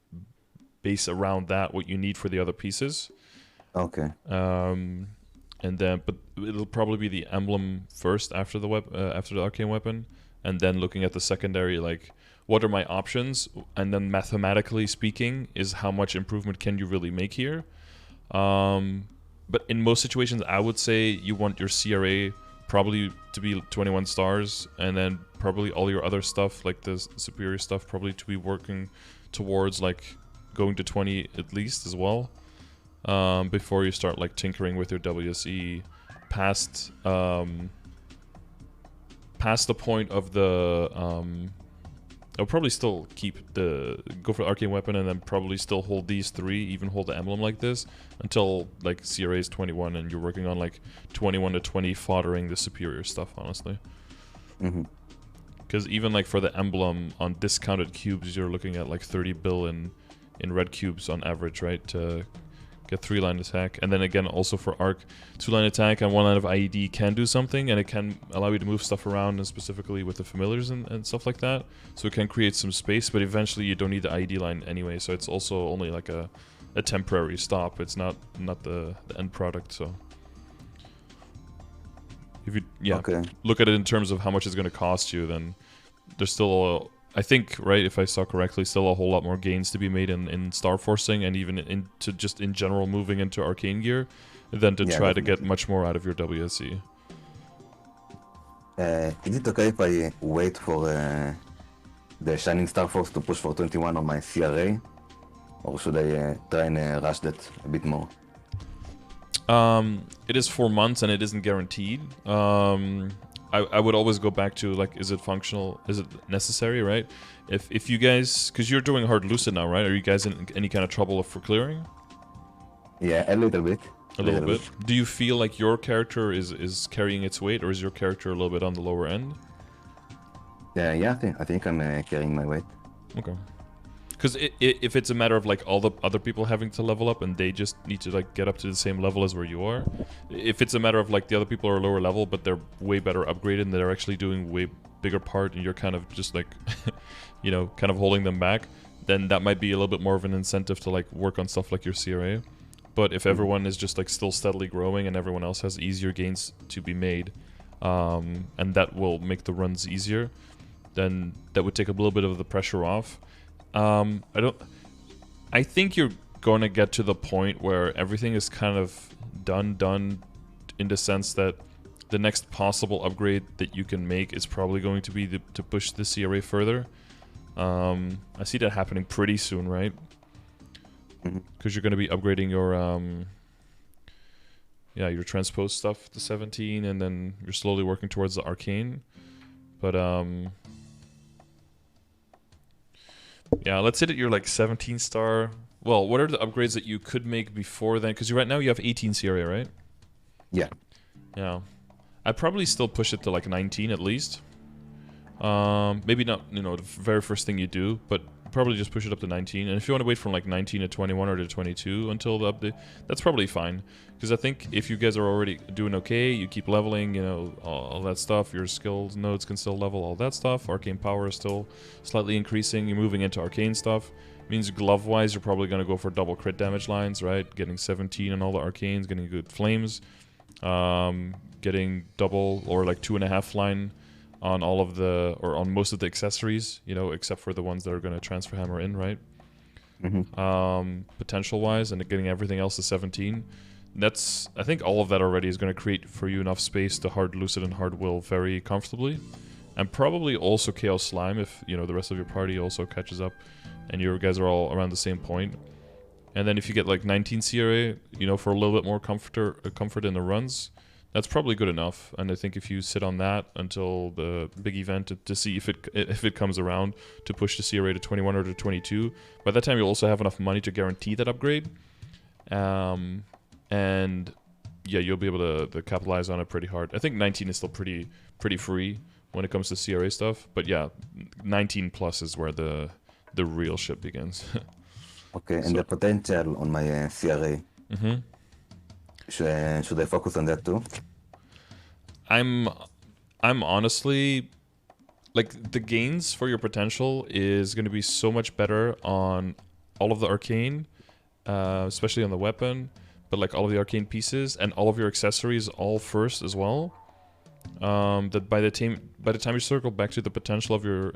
base around that what you need for the other pieces. Okay. And then, but it'll probably be the emblem first after the after the arcane weapon, and then looking at the secondary, like, what are my options, and then mathematically speaking, is how much improvement can you really make here. But in most situations, I would say you want your CRA probably to be 21 stars, and then probably all your other stuff, like the superior stuff, probably to be working towards like going to 20 at least as well, before you start like tinkering with your WSE past the point of the I'll probably still go for the arcane weapon, and then probably still hold these 3, even hold the emblem like this, until like CRA is 21 and you're working on like 21 to 20 foddering the superior stuff, honestly. Because even like for the emblem on discounted cubes, you're looking at like 30 bill in red cubes on average, right? To get 3 line attack. And then again, also for Arc, 2 line attack and 1 line of IED can do something, and it can allow you to move stuff around, and specifically with the familiars and stuff like that. So it can create some space, but eventually you don't need the IED line anyway, so it's also only like a temporary stop. It's not the end product, so if you look at it in terms of how much it's going to cost you, then there's still I think, right, if I saw correctly, still a whole lot more gains to be made in star forcing, and even into just in general moving into arcane gear, than to try to get much more out of your WSE. Is it okay if I wait for the Shining Star Force to push for 21 on my CRA? Or should I try and rush that a bit more? It is 4 months and it isn't guaranteed. I would always go back to, like, is it functional? Is it necessary, right? If you guys... Because you're doing hard lucid now, right? Are you guys in any kind of trouble for clearing? Yeah, a little bit. A little bit. Do you feel like your character is carrying its weight, or is your character a little bit on the lower end? Yeah, I think I'm carrying my weight. Okay. Because if it's a matter of like all the other people having to level up and they just need to like get up to the same level as where you are, if it's a matter of like the other people are lower level but they're way better upgraded and they're actually doing way bigger part and you're kind of just like, you know, kind of holding them back, then that might be a little bit more of an incentive to like work on stuff like your CRA. But if everyone is just like still steadily growing and everyone else has easier gains to be made, and that will make the runs easier, then that would take a little bit of the pressure off. I think you're going to get to the point where everything is kind of done in the sense that the next possible upgrade that you can make is probably going to be to push the CRA further. I see that happening pretty soon, right? Because you're going to be upgrading your your transpose stuff to 17, and then you're slowly working towards the arcane. But yeah, let's say that you're like 17 star. Well, what are the upgrades that you could make before then? Because right now you have 18 CRA, right? Yeah. Yeah. I'd probably still push it to like 19 at least. Maybe not, you know, the very first thing you do, but probably just push it up to 19. And if you want to wait from like 19 to 21 or to 22 until the update, that's probably fine. Because I think if you guys are already doing okay, you keep leveling, you know, all that stuff, your skills nodes can still level, all that stuff. Arcane power is still slightly increasing. You're moving into arcane stuff. Means glove-wise, you're probably going to go for double crit damage lines, right? Getting 17 on all the arcanes, getting good flames. Getting double or like 2.5 line on all of the, or on most of the accessories, you know, except for the ones that are going to transfer hammer in, right? Potential-wise, and getting everything else to 17. That's, I think all of that already is going to create for you enough space to hard lucid and hard will very comfortably. And probably also Chaos Slime if, you know, the rest of your party also catches up and you guys are all around the same point. And then if you get like 19 CRA, you know, for a little bit more comfort in the runs, that's probably good enough. And I think if you sit on that until the big event to see if it comes around to push the CRA to 21 or to 22, by that time you'll also have enough money to guarantee that upgrade. And yeah, you'll be able to capitalize on it pretty hard. I think 19 is still pretty free when it comes to CRA stuff. But yeah, 19 plus is where the real shit begins. Okay, and the potential on my CRA. Should I focus on that too? I'm honestly, like, the gains for your potential is going to be so much better on all of the arcane, especially on the weapon, but like all of the arcane pieces and all of your accessories all first as well. That by the time you circle back to the potential of your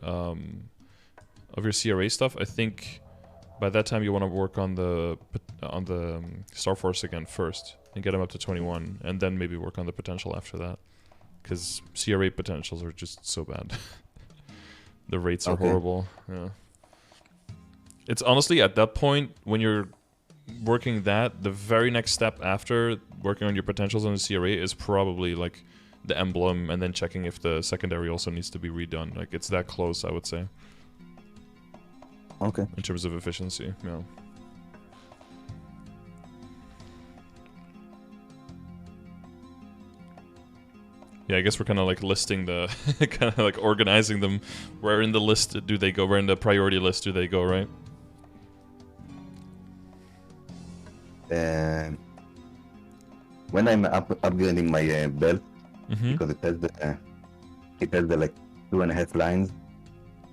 CRA stuff, I think by that time you want to work on the Star Force again first and get them up to 21, and then maybe work on the potential after that, because CRA potentials are just so bad. The rates are horrible. Yeah, it's honestly at that point when you're working that, the very next step after working on your potentials on the CRA is probably like the emblem, and then checking if the secondary also needs to be redone. Like, it's that close, I would say. Okay. In terms of efficiency, yeah. Yeah, I guess we're kind of like listing the, kind of like organizing them. Where in the list do they go? Where in the priority list do they go, right? When I'm upgrading my belt, because it has the like 2.5 lines,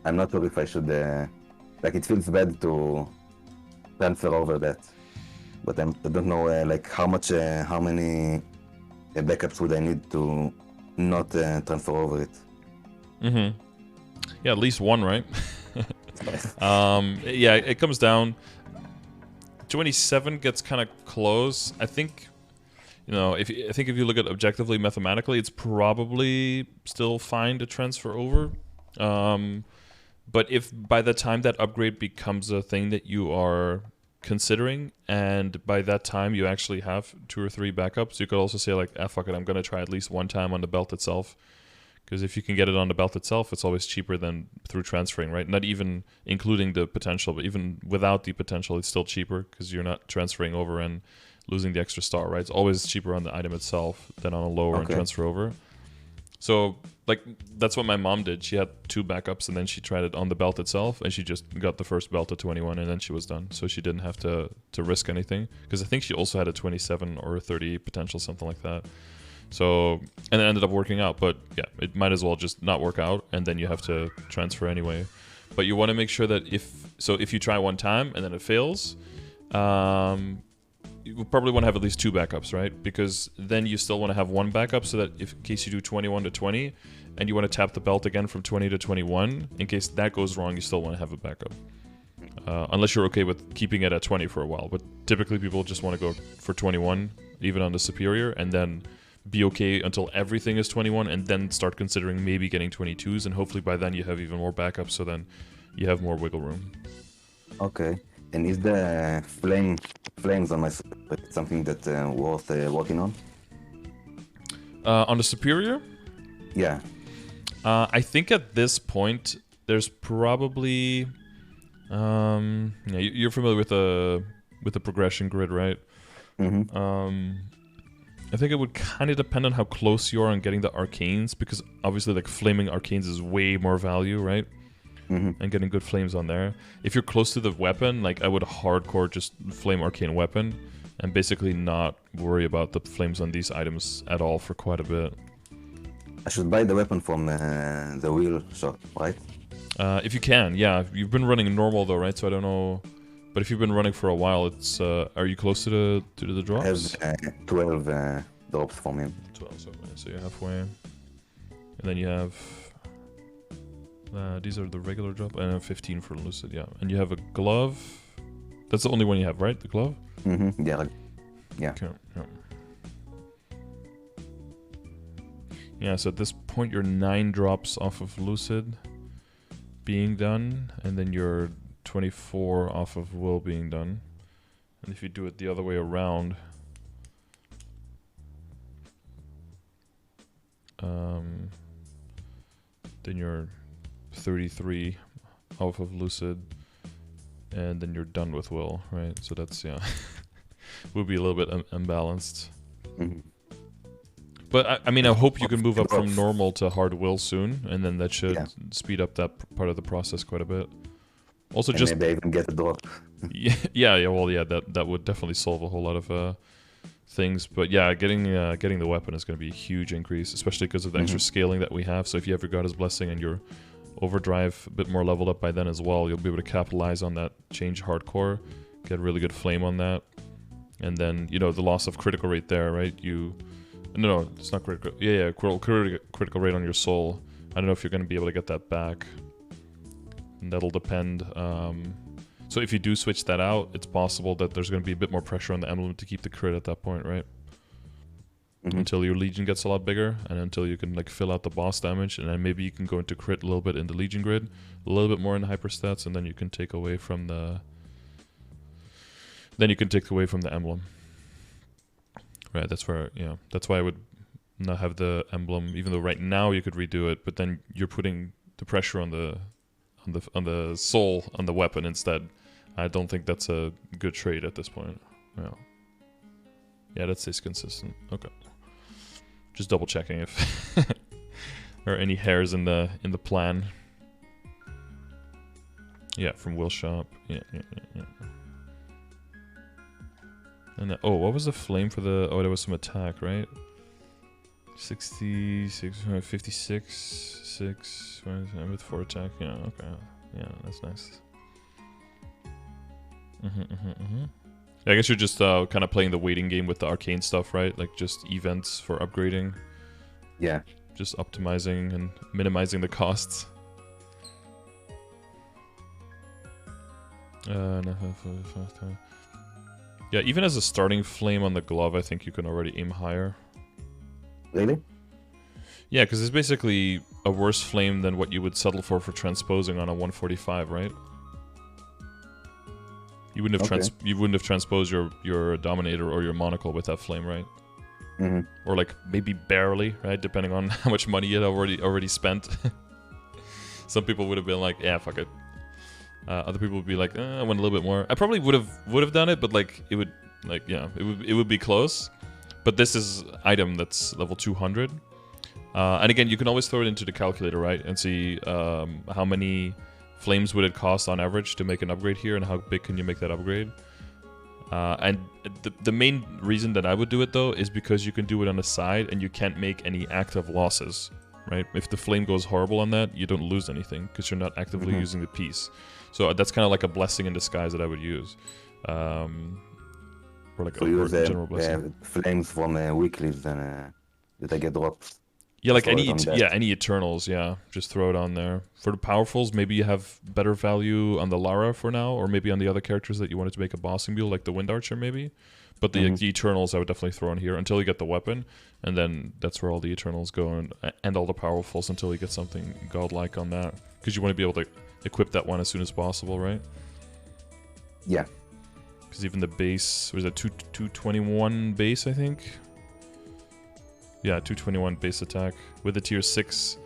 I'm not sure if I should, like, it feels bad to transfer over that, but I don't know like how many backups would I need to not transfer over it. Yeah, at least one, right? Yeah, it comes down. 27 gets kind of close. I think, you know, if you look at it objectively, mathematically, it's probably still fine to transfer over. But if by the time that upgrade becomes a thing that you are considering, and by that time you actually have 2 or 3 backups, you could also say like, fuck it, I'm going to try at least one time on the belt itself. Because if you can get it on the belt itself, it's always cheaper than through transferring, right? Not even including the potential, but even without the potential, it's still cheaper because you're not transferring over and losing the extra star, right? It's always cheaper on the item itself than on a lower and Okay. transfer over. So, like, that's what my mom did. She had 2 backups, and then she tried it on the belt itself, and she just got the first belt at 21, and then she was done. So she didn't have to risk anything, because I think she also had a 27 or a 30 potential, something like that. So, and it ended up working out, but yeah, it might as well just not work out, and then you have to transfer anyway. But you want to make sure that if you try one time and then it fails, you probably want to have at least 2 backups, right? Because then you still want to have 1 backup so that in case you do 21 to 20 and you want to tap the belt again from 20 to 21, in case that goes wrong, you still want to have a backup. Unless you're okay with keeping it at 20 for a while. But typically people just want to go for 21, even on the superior, and then be okay until everything is 21, and then start considering maybe getting 22s, and hopefully by then you have even more backups, so then you have more wiggle room. Okay. And is the flames on my something that worth working on? On the superior? Yeah. I think at this point there's probably you're familiar with the progression grid, right? Mm-hmm. I think it would kind of depend on how close you are on getting the arcanes, because obviously like flaming arcanes is way more value, right? Mm-hmm. And getting good flames on there. If you're close to the weapon, like I would hardcore just flame arcane weapon and basically not worry about the flames on these items at all for quite a bit. I should buy the weapon from the wheel shop, right? If you can, yeah. You've been running normal though, right? So I don't know. But if you've been running for a while, it's are you close to the drops? I have 12 drops from him. 12, so you're halfway. And then you have these are the regular drop, and 15 for Lucid, yeah. And you have a glove. That's the only one you have, right? The glove? Mm-hmm. Yeah. Yeah. Okay, yeah. Yeah, so at this point you're 9 drops off of Lucid being done, and then you're 24 off of Will being done. And if you do it the other way around, then you're 33 off of Lucid, and then you're done with Will, right? So that's, yeah, would be a little bit unbalanced. Mm-hmm. But I mean, I hope you can move up from normal to hard Will soon, and then that should speed up that part of the process quite a bit. Also, and just maybe I even get a drop. yeah. That would definitely solve a whole lot of things. But yeah, getting the weapon is going to be a huge increase, especially because of the extra scaling that we have. So if you ever got his blessing and your overdrive a bit more leveled up by then as well, you'll be able to capitalize on that change hardcore, get a really good flame on that, and then the loss of critical rate there, right? No, it's not critical. Yeah, critical rate on your soul. I don't know if you're going to be able to get that back. And that'll depend. So if you do switch that out, it's possible that there's going to be a bit more pressure on the emblem to keep the crit at that point, right? Mm-hmm. Until your Legion gets a lot bigger, and until you can like fill out the boss damage, and then maybe you can go into crit a little bit in the Legion grid, a little bit more in the hyper stats, and then you can take away from the. Then you can take away from the emblem. Right, that's where that's why I would not have the emblem, even though right now you could redo it, but then you're putting the pressure on the soul on the weapon instead. I don't think that's a good trade at this point. Yeah, that stays consistent. Okay, just double checking if there are any hairs in the plan. Yeah, from Will Shop. Yeah. And what was the flame for the? Oh, there was some attack, right? 66, 56, 6 with 4 attack. Yeah, okay. Yeah, that's nice. I guess you're just kind of playing the waiting game with the arcane stuff, right? Like just events for upgrading. Yeah. Just optimizing and minimizing the costs. Yeah, even as a starting flame on the glove, I think you can already aim higher. Really? Yeah, because it's basically a worse flame than what you would settle for transposing on a 145, right? You wouldn't have transposed your Dominator or your Monocle with that flame, right? Mm-hmm. Or like maybe barely, right? Depending on how much money you had already spent. Some people would have been like, yeah, fuck it. Other people would be like, I want a little bit more. I probably would have done it, but like it would Like, yeah, it would be close. But this is item that's level 200. And again, you can always throw it into the calculator, right? And see how many flames would it cost on average to make an upgrade here, and how big can you make that upgrade. And the main reason that I would do it, though, is because you can do it on the side and you can't make any active losses, right? If the flame goes horrible on that, you don't lose anything because you're not actively using the piece. So that's kind of like a blessing in disguise that I would use. Or like so a use general blessing. flames from weeklies and that I get drops. Yeah, like any Eternals, yeah. Just throw it on there. For the powerfuls, maybe you have better value on the Lara for now, or maybe on the other characters that you wanted to make a bossing build, like the Wind Archer maybe. But the Eternals I would definitely throw in here until you get the weapon, and then that's where all the Eternals go, and all the powerfuls until you get something godlike on that. Because you want to be able to equip that one as soon as possible, right? Yeah. Because even the base, was it 221 base, I think? Yeah, 221 base attack with the tier 6,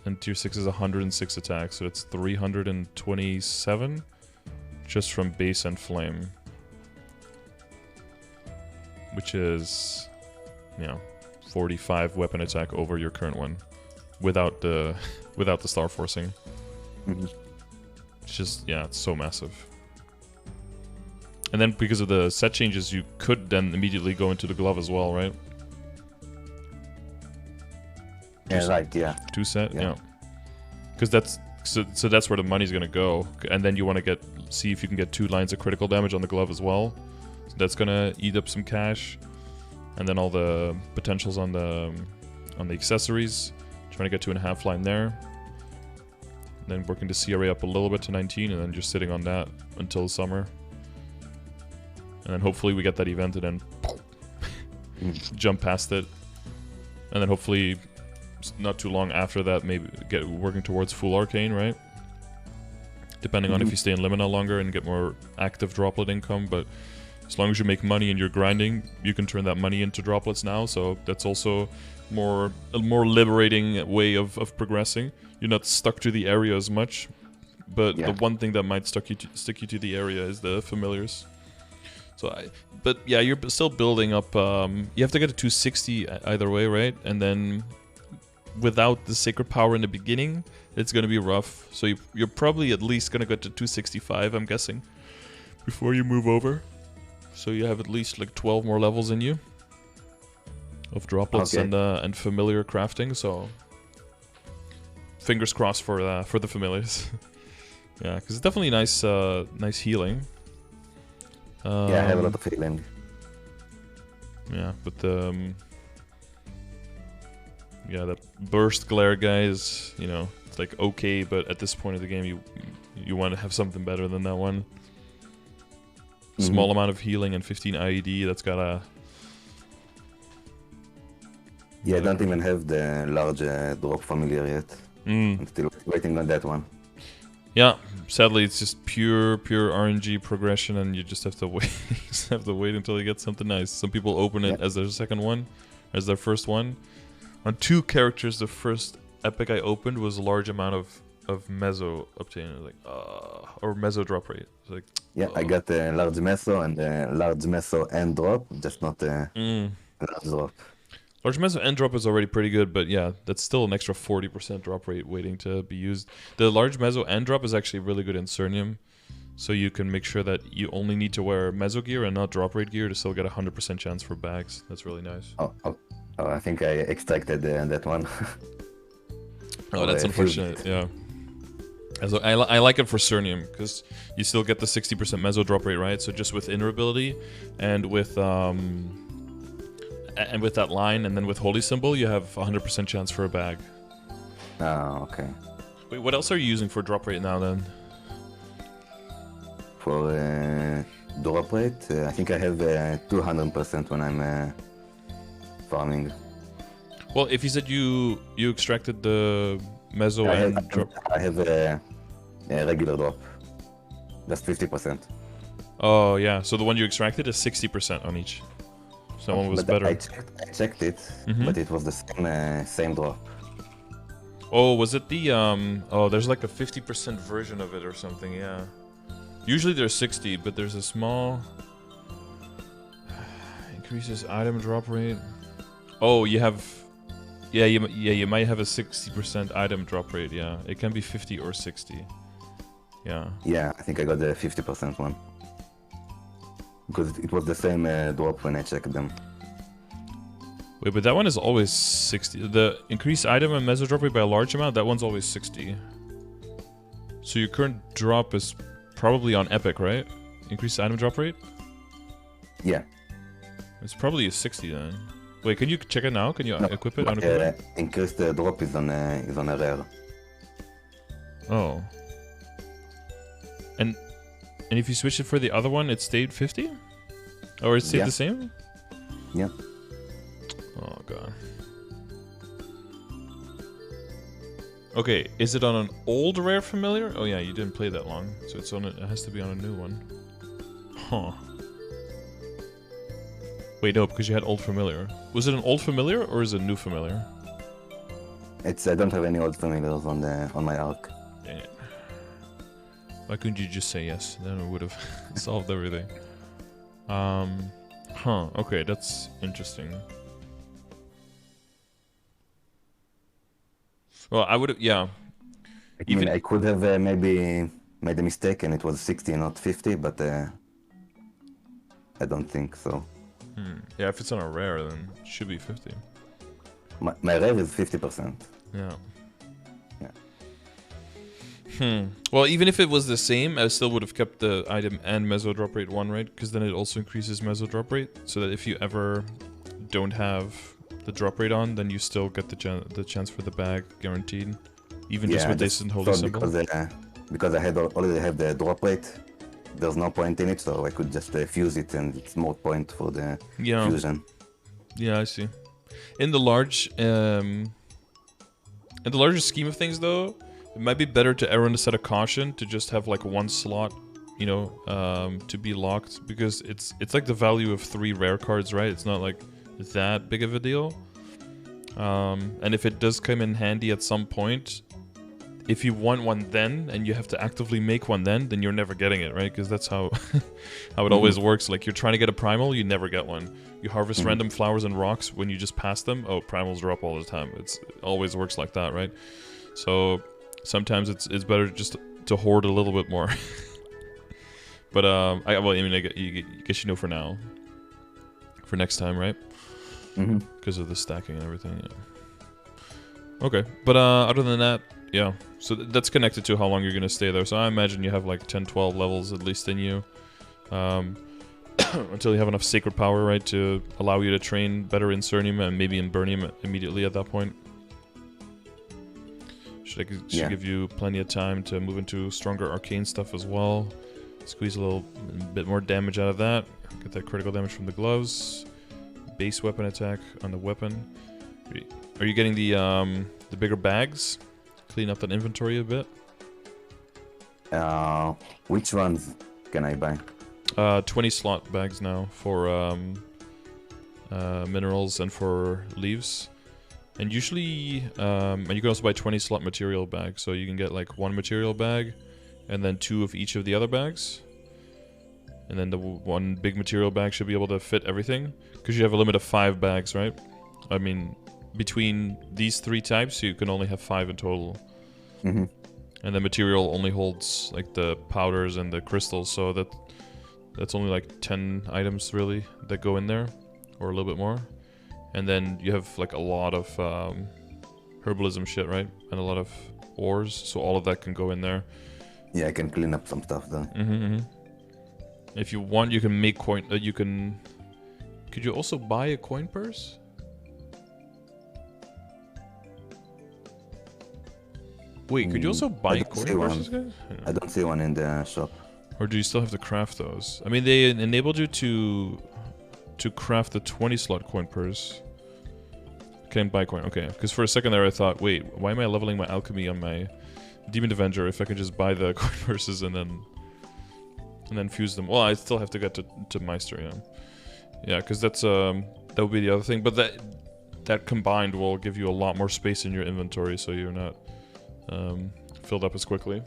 and tier 6 is 106 attack, so it's 327 just from base and flame, which is, 45 weapon attack over your current one, without the star forcing. It's just, it's so massive. And then because of the set changes, you could then immediately go into the glove as well, right? Yeah, right, yeah. 2 set, yeah. Because that's so that's where the money's gonna go, and then you want to see if you can get 2 lines of critical damage on the glove as well. So that's gonna eat up some cash, and then all the potentials on the accessories. Trying to get 2.5 line there, and then working the CRA up a little bit to 19, and then just sitting on that until summer, and then hopefully we get that event and then jump past it, and then hopefully. Not too long after that, maybe get working towards full arcane, right? Depending on if you stay in Limina longer and get more active droplet income, but as long as you make money and you're grinding, you can turn that money into droplets now, so that's also a more liberating way of progressing. You're not stuck to the area as much, but the one thing that might stick you to the area is the familiars. So but yeah, you're still building up, you have to get to 260 either way, right? And then without the sacred power in the beginning, it's going to be rough. So you're probably at least going to get to 265, I'm guessing, before you move over. So you have at least like 12 more levels in you of droplets and familiar crafting. So fingers crossed for the familiars. Yeah, because it's definitely nice healing. Yeah, I have a lot of healing. Yeah, but yeah, that burst glare guy is, it's like okay, but at this point of the game, you want to have something better than that one. Small amount of healing and 15 IED. That's gotta. Yeah, I don't even have the large drop familiar yet. I'm still waiting on that one. Yeah, sadly, it's just pure RNG progression, and you just have to wait. Until you get something nice. Some people open it as their second one, as their first one. On 2 characters, the first epic I opened was a large amount of meso obtained, like or meso drop rate. Like, I got the large meso and large meso and drop, just not the large drop. Large meso and drop is already pretty good, but yeah, that's still an extra 40% drop rate waiting to be used. The large meso and drop is actually really good in Cernium, so you can make sure that you only need to wear meso gear and not drop rate gear to still get a 100% chance for bags. That's really nice. Oh, I think I extracted that one. Oh, that's unfortunate, yeah. So I like it for Cernium, because you still get the 60% meso drop rate, right? So just with inner ability, and with that line, and then with Holy Symbol, you have 100% chance for a bag. Oh, okay. Wait, what else are you using for drop rate now, then? For drop rate, I think I have 200% when I'm farming. Well, if you said you extracted the meso and drop... I have a regular drop. That's 50%. Oh, yeah. So the one you extracted is 60% on each. So that one was better. I checked it, but it was the same drop. Oh, was it the... Oh, there's like a 50% version of it or something, yeah. Usually there's 60, but there's a small... Increases item drop rate. Oh, you have... Yeah, you might have a 60% item drop rate, yeah. It can be 50 or 60. Yeah. Yeah, I think I got the 50% one. Because it was the same drop when I checked them. Wait, but that one is always 60. The increased item and meso drop rate by a large amount, that one's always 60. So your current drop is probably on Epic, right? Increased item drop rate? Yeah. It's probably a 60 then. Wait, can you check it now? Can you equip it? Unequip it? Increased drop is on a rare. Oh. And if you switch it for the other one, it stayed 50? Or it stayed the same? Yeah. Oh god. Okay, is it on an old rare familiar? Oh yeah, you didn't play that long, so it's on. It has to be on a new one. Huh. Wait, no, because you had old familiar. Was it an old familiar or is it a new familiar? I don't have any old familiars on my arc. Dang it. Why couldn't you just say yes? Then it would have solved everything. Huh. Okay, that's interesting. Well, I would have, yeah. I mean, I could have maybe made a mistake and it was 60 and not 50, but I don't think so. Yeah, if it's on a rare, then it should be 50. My rare is 50%. Yeah. Yeah. Well, even if it was the same, I still would have kept the item and meso drop rate 1, right? Because then it also increases meso drop rate, so that if you ever don't have the drop rate on, then you still get the chance for the bag guaranteed, even just with Decent Holy Symbol. Because I already have the drop rate, there's no point in it, so I could just fuse it, and it's more point for the fusion. Yeah, I see. In the larger scheme of things, though, it might be better to err on the side of caution to just have like one slot, you know, to be locked, because it's like the value of 3 rare cards, right? It's not like that big of a deal. And if it does come in handy at some point, if you want one then and you have to actively make one then you're never getting it, right? Because that's how how it always works. Like, you're trying to get a primal, you never get one. You harvest random flowers and rocks when you just pass them. Oh, primals drop all the time. It always works like that, right? So sometimes it's better just to hoard a little bit more. But I guess you know for now, for next time, right? Because of the stacking and everything. Yeah. Okay, but other than that, yeah. So that's connected to how long you're gonna stay there. So I imagine you have like 10, 12 levels at least in you, until you have enough sacred power, right, to allow you to train better in Cernium and maybe in Burnium immediately at that point. Should give you plenty of time to move into stronger arcane stuff as well. Squeeze a little bit more damage out of that. Get that critical damage from the gloves. Base weapon attack on the weapon. Are you getting the bigger bags? Clean up that inventory a bit. Which ones can I buy? 20 slot bags now for minerals and for leaves. And usually, and you can also buy 20 slot material bags. So you can get like 1 material bag, and then 2 of each of the other bags. And then the 1 big material bag should be able to fit everything. Because you have a limit of 5 bags, right? I mean, between these 3 types, you can only have 5 in total. And the material only holds like the powders and the crystals, so that's only like 10 items really that go in there, or a little bit more. And then you have like a lot of herbalism shit, right? And a lot of ores, so all of that can go in there. Yeah, I can clean up some stuff though. If you want, you can make coin. Could you also buy a coin purse? Wait, could you also buy coin purses, guys? Yeah. I don't see one in the shop. Or do you still have to craft those? I mean, they enabled you to craft the 20 slot coin purse. Can't buy coin. Okay, because for a second there I thought, wait, why am I leveling my alchemy on my Demon Avenger if I can just buy the coin purses and then fuse them? Well, I still have to get to Meister, yeah. Yeah, because that's that would be the other thing. But that combined will give you a lot more space in your inventory, so you're not filled up as quickly.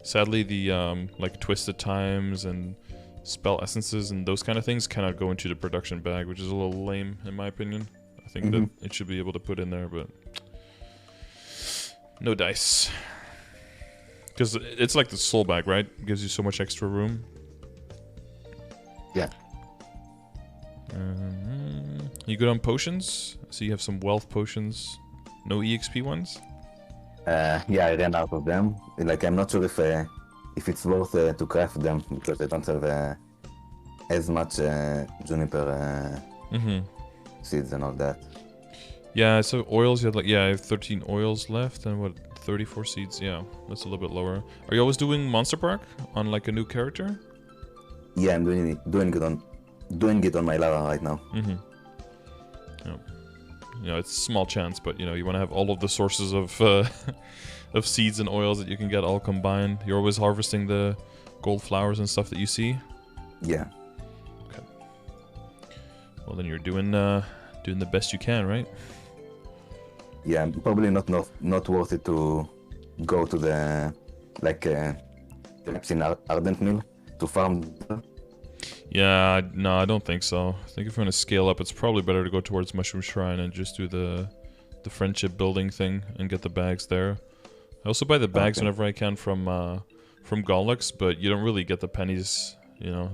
Sadly, the like twisted times and spell essences and those kind of things cannot go into the production bag, which is a little lame in my opinion. I think that it should be able to put in there, but no dice. Because it's like the soul bag, right? It gives you so much extra room. Yeah. You good on potions? So you have some wealth potions. No EXP ones? Yeah, I ran out of them. Like, I'm not sure if it's worth to craft them because I don't have as much juniper seeds and all that. Yeah, so oils, you had like, I have 13 oils left and what, 34 seeds? Yeah, that's a little bit lower. Are you always doing Monster Park on like a new character? Yeah, I'm doing it on my Lara right now. Yeah. You know, it's a small chance, but you know, you want to have all of the sources of of seeds and oils that you can get all combined. You're always harvesting the gold flowers and stuff that you see? Yeah. Okay. Well, then you're doing the best you can, right? Yeah, probably not worth it to go to the perhaps in Ardent Mill to farm. Yeah, no, I don't think so. I think if you're gonna scale up, it's probably better to go towards Mushroom Shrine and just do the friendship building thing and get the bags there. I also buy the bags whenever I can from Gollux, but you don't really get the pennies. You know,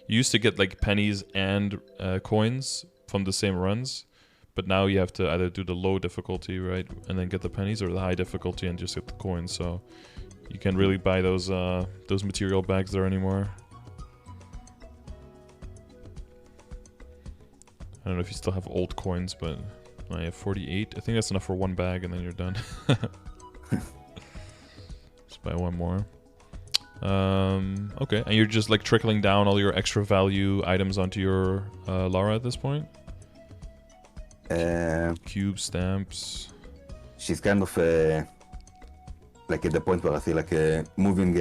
you used to get like pennies and coins from the same runs, but now you have to either do the low difficulty, right, and then get the pennies, or the high difficulty and just get the coins. So you can't really buy those material bags there anymore. I don't know if you still have old coins, but I have 48. I think that's enough for one bag, and then you're done. Just buy one more. Okay, and you're just like trickling down all your extra value items onto your Lara at this point? Cube stamps. She's kind of like at the point where I feel like moving,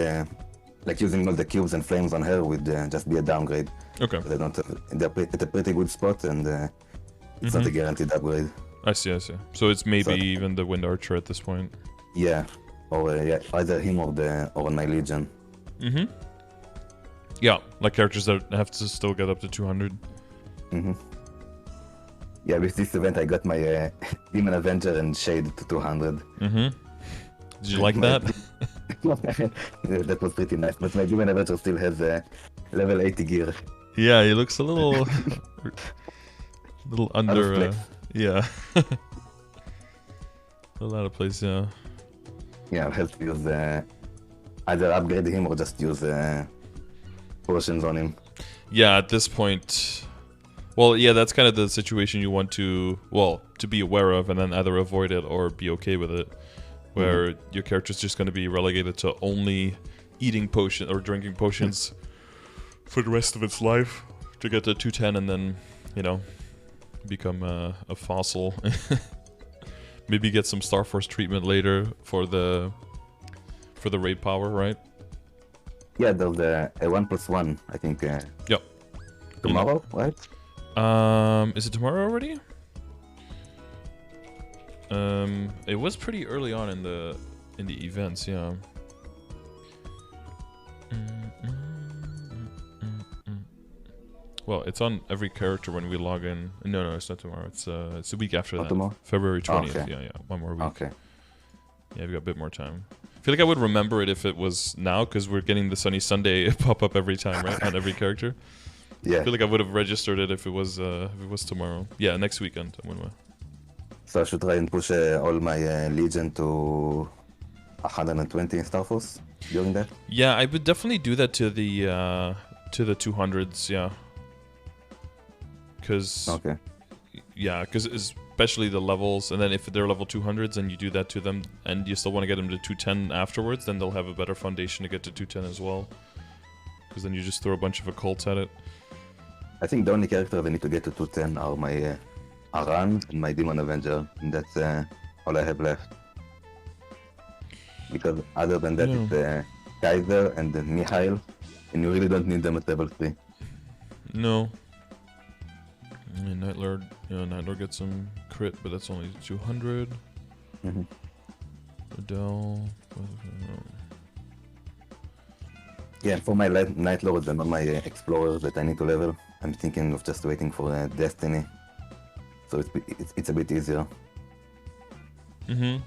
like using all the cubes and flames on her would just be a downgrade. Okay. They don't have, they're at a pretty good spot, and it's not a guaranteed upgrade. I see. So it's maybe even the Wind Archer at this point. Yeah, or either him or my Legion. Yeah, like characters that have to still get up to 200. Yeah, with this event I got my Demon Avenger and Shade to 200. Did you like that? That was pretty nice, but my Demon Avenger still has level 80 gear. Yeah, he looks a little under yeah. A lot of place, yeah. Yeah, I'll have to use either upgrade him or just use potions on him. Yeah, at this point, well, yeah, that's kind of the situation you want to be aware of, and then either avoid it or be okay with it, where your character's just going to be relegated to only eating potion or drinking potions for the rest of its life to get to 210, and then, you know, become a fossil. Maybe get some Star Force treatment later for the raid power, right? Yeah, there's a 1+1, I think. Yep. Tomorrow, right? Is it tomorrow already? It was pretty early on in the events, yeah. Well, it's on every character when we log in. No, it's not tomorrow. It's a week after that. Tomorrow? February 20th. Okay. Yeah, one more week. Okay. Yeah, we've got a bit more time. I feel like I would remember it if it was now, because we're getting the Sunny Sunday pop up every time, right, on every character. Yeah. I feel like I would have registered it if it was tomorrow. Yeah, next weekend. So I should try and push all my Legion to 120 in Star Force during that? Yeah, I would definitely do that to the 200s, yeah. Because especially the levels, and then if they're level 200s and you do that to them, and you still want to get them to 210 afterwards, then they'll have a better foundation to get to 210 as well. Because then you just throw a bunch of occults at it. I think the only character I need to get to 210 are my Aran and my Demon Avenger, and that's all I have left. Because other than that, it's Kaiser and Mihail, and you really don't need them at level 3. No. And Night Lord gets some crit, but that's only 200. Adele. Yeah, for my Night Lords and not my Explorers that I need to level, I'm thinking of just waiting for Destiny. So it's a bit easier. Mm-hmm.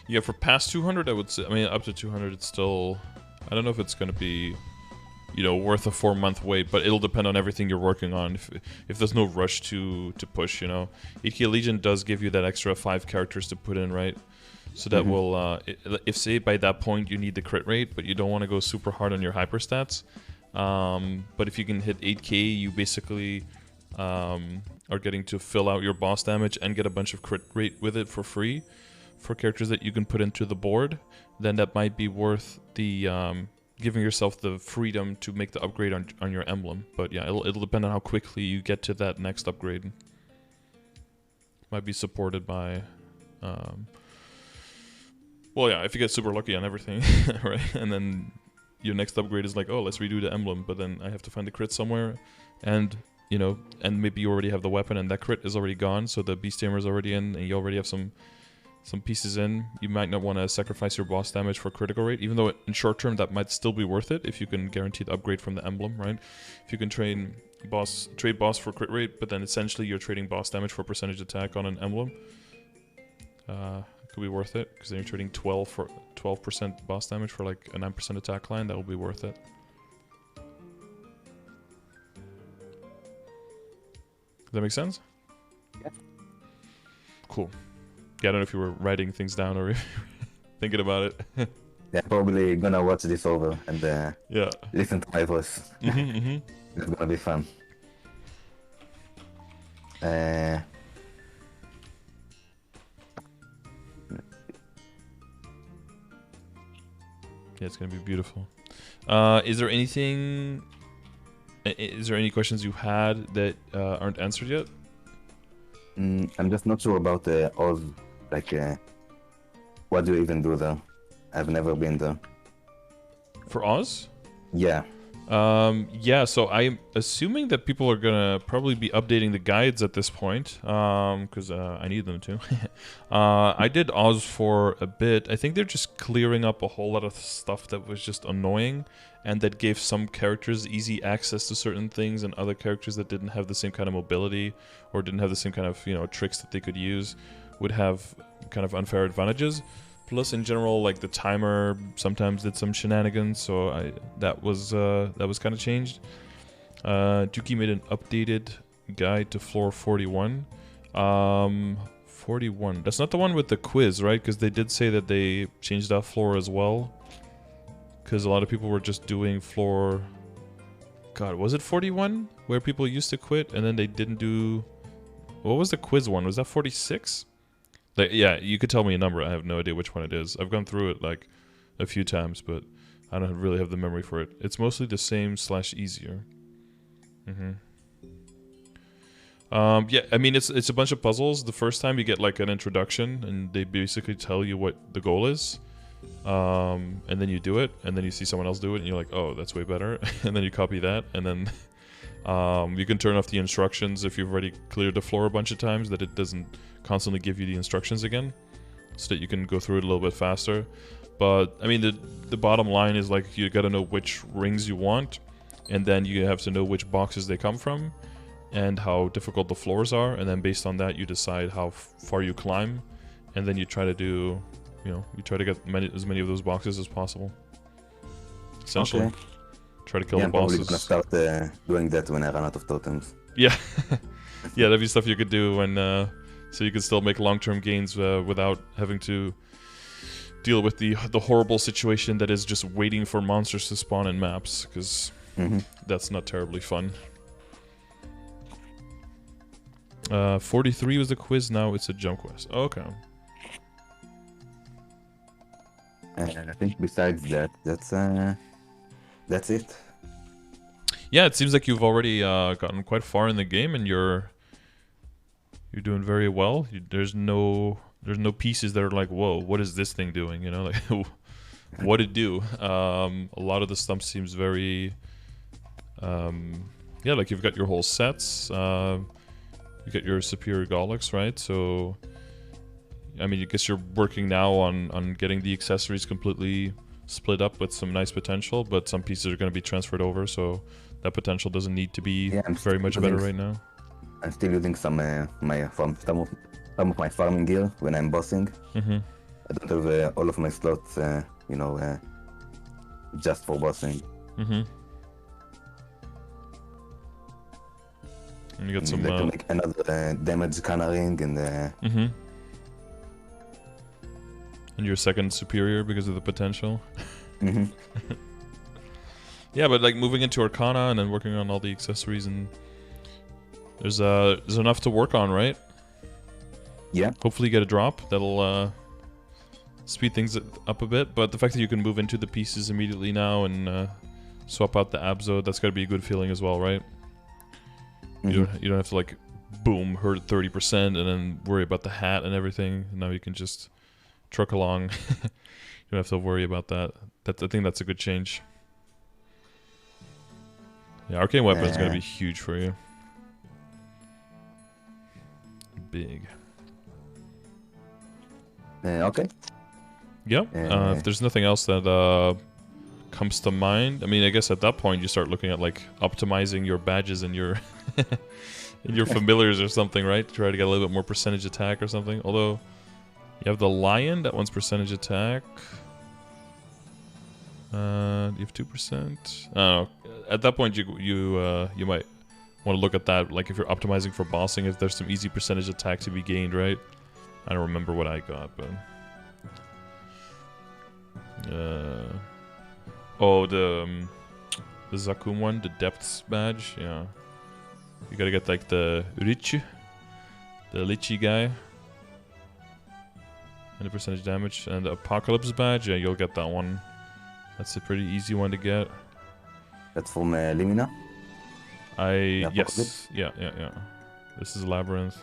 Yeah, for past 200, I would say, I mean, up to 200, it's still, I don't know if it's going to be, you know, worth a 4-month wait, but it'll depend on everything you're working on. If there's no rush to push, you know. 8K Legion does give you that extra 5 characters to put in, right? So that will, if say by that point you need the crit rate, but you don't want to go super hard on your hyper stats. But if you can hit 8K, you basically are getting to fill out your boss damage and get a bunch of crit rate with it for free for characters that you can put into the board. Then that might be worth the giving yourself the freedom to make the upgrade on your emblem. But yeah, it'll depend on how quickly you get to that next upgrade. Might be supported by. Well, yeah, if you get super lucky on everything, right? And then your next upgrade is like, oh, let's redo the emblem, but then I have to find the crit somewhere, and you know, and maybe you already have the weapon, and that crit is already gone, so the beast tamer is already in, and you already have some pieces in. You might not want to sacrifice your boss damage for critical rate, even though in short term that might still be worth it if you can guarantee the upgrade from the emblem, right? If you can trade boss for crit rate, but then essentially you're trading boss damage for percentage attack on an emblem. Could be worth it, because then you're trading 12% boss damage for like a 9% attack line. That will be worth it. Does that make sense? Yeah. Cool. Yeah, I don't know if you were writing things down or thinking about it. Yeah, probably gonna watch this over and yeah, listen to my voice. It's gonna be fun. Yeah, it's gonna be beautiful. Is there anything? Is there any questions you had that aren't answered yet? I'm just not sure about Oz. Like, what do you even do there? I've never been there. For Oz? Yeah. Yeah, so I'm assuming that people are gonna probably be updating the guides at this point, because I need them to. I did Oz for a bit. I think they're just clearing up a whole lot of stuff that was just annoying, and that gave some characters easy access to certain things, and other characters that didn't have the same kind of mobility, or didn't have the same kind of, you know, tricks that they could use, would have kind of unfair advantages. Plus, in general, like the timer sometimes did some shenanigans, so that was kind of changed. Dookie made an updated guide to floor 41. 41. That's not the one with the quiz, right? Because they did say that they changed that floor as well. Because a lot of people were just doing floor. God, was it 41 where people used to quit and then they didn't do? What was the quiz one? Was that 46? Like, yeah, you could tell me a number. I have no idea which one it is. I've gone through it like a few times, but I don't really have the memory for it. It's mostly the same / easier. Yeah, I mean, it's a bunch of puzzles. The first time you get like an introduction, and they basically tell you what the goal is, and then you do it, and then you see someone else do it, and you're like, oh, that's way better, and then you copy that, and then you can turn off the instructions if you've already cleared the floor a bunch of times, that it doesn't constantly give you the instructions again, so that you can go through it a little bit faster. But I mean, the bottom line is like, you gotta know which rings you want, and then you have to know which boxes they come from, and how difficult the floors are, and then based on that you decide how far you climb, and then you try to do, you know, you try to get as many of those boxes as possible. Essentially. Okay. Try to kill the I'm probably bosses. gonna start doing that when I run out of totems. Yeah. Yeah, that'd be stuff you could do when, so you could still make long-term gains without having to deal with the horrible situation that is just waiting for monsters to spawn in maps, because that's not terribly fun. 43 was the quiz, now it's a jump quest. Okay. And I think besides that, that's it. Yeah, it seems like you've already gotten quite far in the game, and you're doing very well. There's no pieces that are like, whoa, what is this thing doing? You know, like what it do? A lot of the stuff seems very, yeah, like you've got your whole sets. You get your superior Golics, right? So, I mean, I guess you're working now on getting the accessories completely split up with some nice potential, but some pieces are going to be transferred over, so that potential doesn't need to be very much better right now. I'm still using some of my farming gear when I'm bossing. I don't have all of my slots, just for bossing. And you got some. To make another damage canaring and. And your second superior because of the potential. Yeah, but like moving into Arcana and then working on all the accessories, and there's enough to work on, right? Yeah. Hopefully you get a drop that'll speed things up a bit. But the fact that you can move into the pieces immediately now and swap out the Abzo, that's got to be a good feeling as well, right? You don't have to like boom hurt 30% and then worry about the hat and everything. Now you can just truck along. You don't have to worry about that. I think that's a good change. Yeah, Arcane Weapon is going to be huge for you. Big. Okay. Yeah. If there's nothing else that comes to mind, I mean, I guess at that point you start looking at like optimizing your badges and your and your familiars or something, right? Try to get a little bit more percentage attack or something. Although you have the lion that wants percentage attack. You have 2%. I don't know. At that point, you might want to look at that. Like if you're optimizing for bossing, if there's some easy percentage attack to be gained, right? I don't remember what I got, but the Zakum one, the Depths badge. Yeah, you gotta get like the Lichy guy. And the percentage damage. And the Apocalypse badge, yeah, you'll get that one. That's a pretty easy one to get. That's from Limina? Yes. Yeah. This is Labyrinth.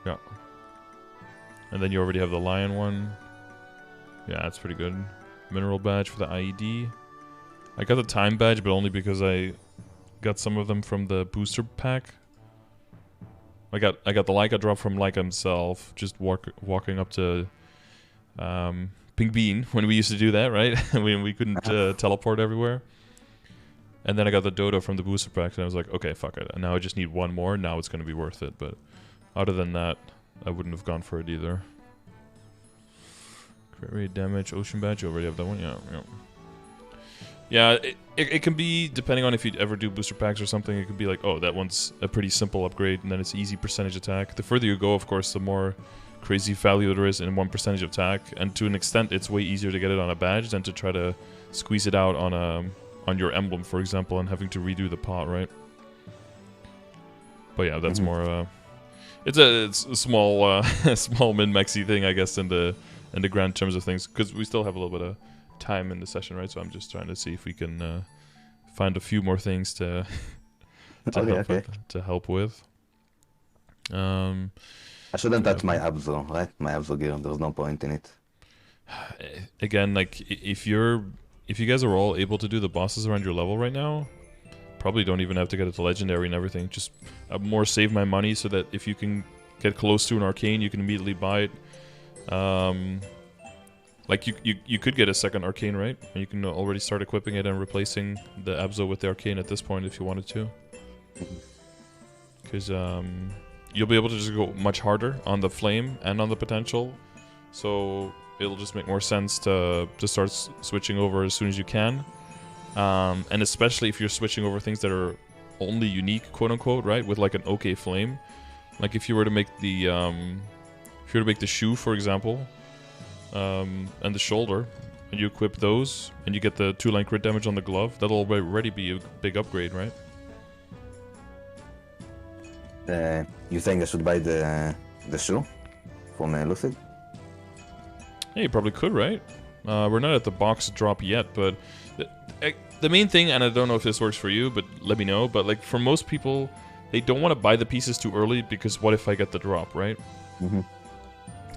Yeah. And then you already have the Lion one. Yeah, that's pretty good. Mineral badge for the IED. I got the Time badge, but only because I got some of them from the booster pack. I got the Leica drop from Leica himself, just walking up to Pink Bean when we used to do that, right? when we couldn't teleport everywhere. And then I got the Dodo from the booster pack, and I was like, okay, fuck it. And now I just need one more, now it's going to be worth it. But other than that, I wouldn't have gone for it either. Crit rate damage, Ocean badge, you already have that one? Yeah. Yeah, it can be, depending on if you ever do booster packs or something, it could be like, oh, that one's a pretty simple upgrade, and then it's easy percentage attack. The further you go, of course, the more crazy value there is in 1% attack, and to an extent, it's way easier to get it on a badge than to try to squeeze it out on your emblem, for example, and having to redo the pot, right? But yeah, that's more, it's a small, small min-maxy thing, I guess, in the grand terms of things, because we still have a little bit of time in the session, right? So I'm just trying to see if we can find a few more things to help with. I shouldn't touch my Abzo, right? My Abzo gear. There's no point in it. Again, like if you guys are all able to do the bosses around your level right now, probably don't even have to get it to legendary and everything. Just more save my money so that if you can get close to an arcane, you can immediately buy it. Like you could get a second arcane, right? And you can already start equipping it and replacing the Abzo with the arcane at this point if you wanted to. Because you'll be able to just go much harder on the flame and on the potential. So it'll just make more sense to start switching over as soon as you can. And especially if you're switching over things that are only unique, quote unquote, right? With like an okay flame. Like if you were to make the shoe, for example, and the shoulder, and you equip those, and you get the 2-line crit damage on the glove, that'll already be a big upgrade, right? You think I should buy the shoe from Lucid? Yeah, you probably could, right? We're not at the box drop yet, but the main thing, and I don't know if this works for you, but let me know, but like for most people, they don't want to buy the pieces too early because what if I get the drop, right?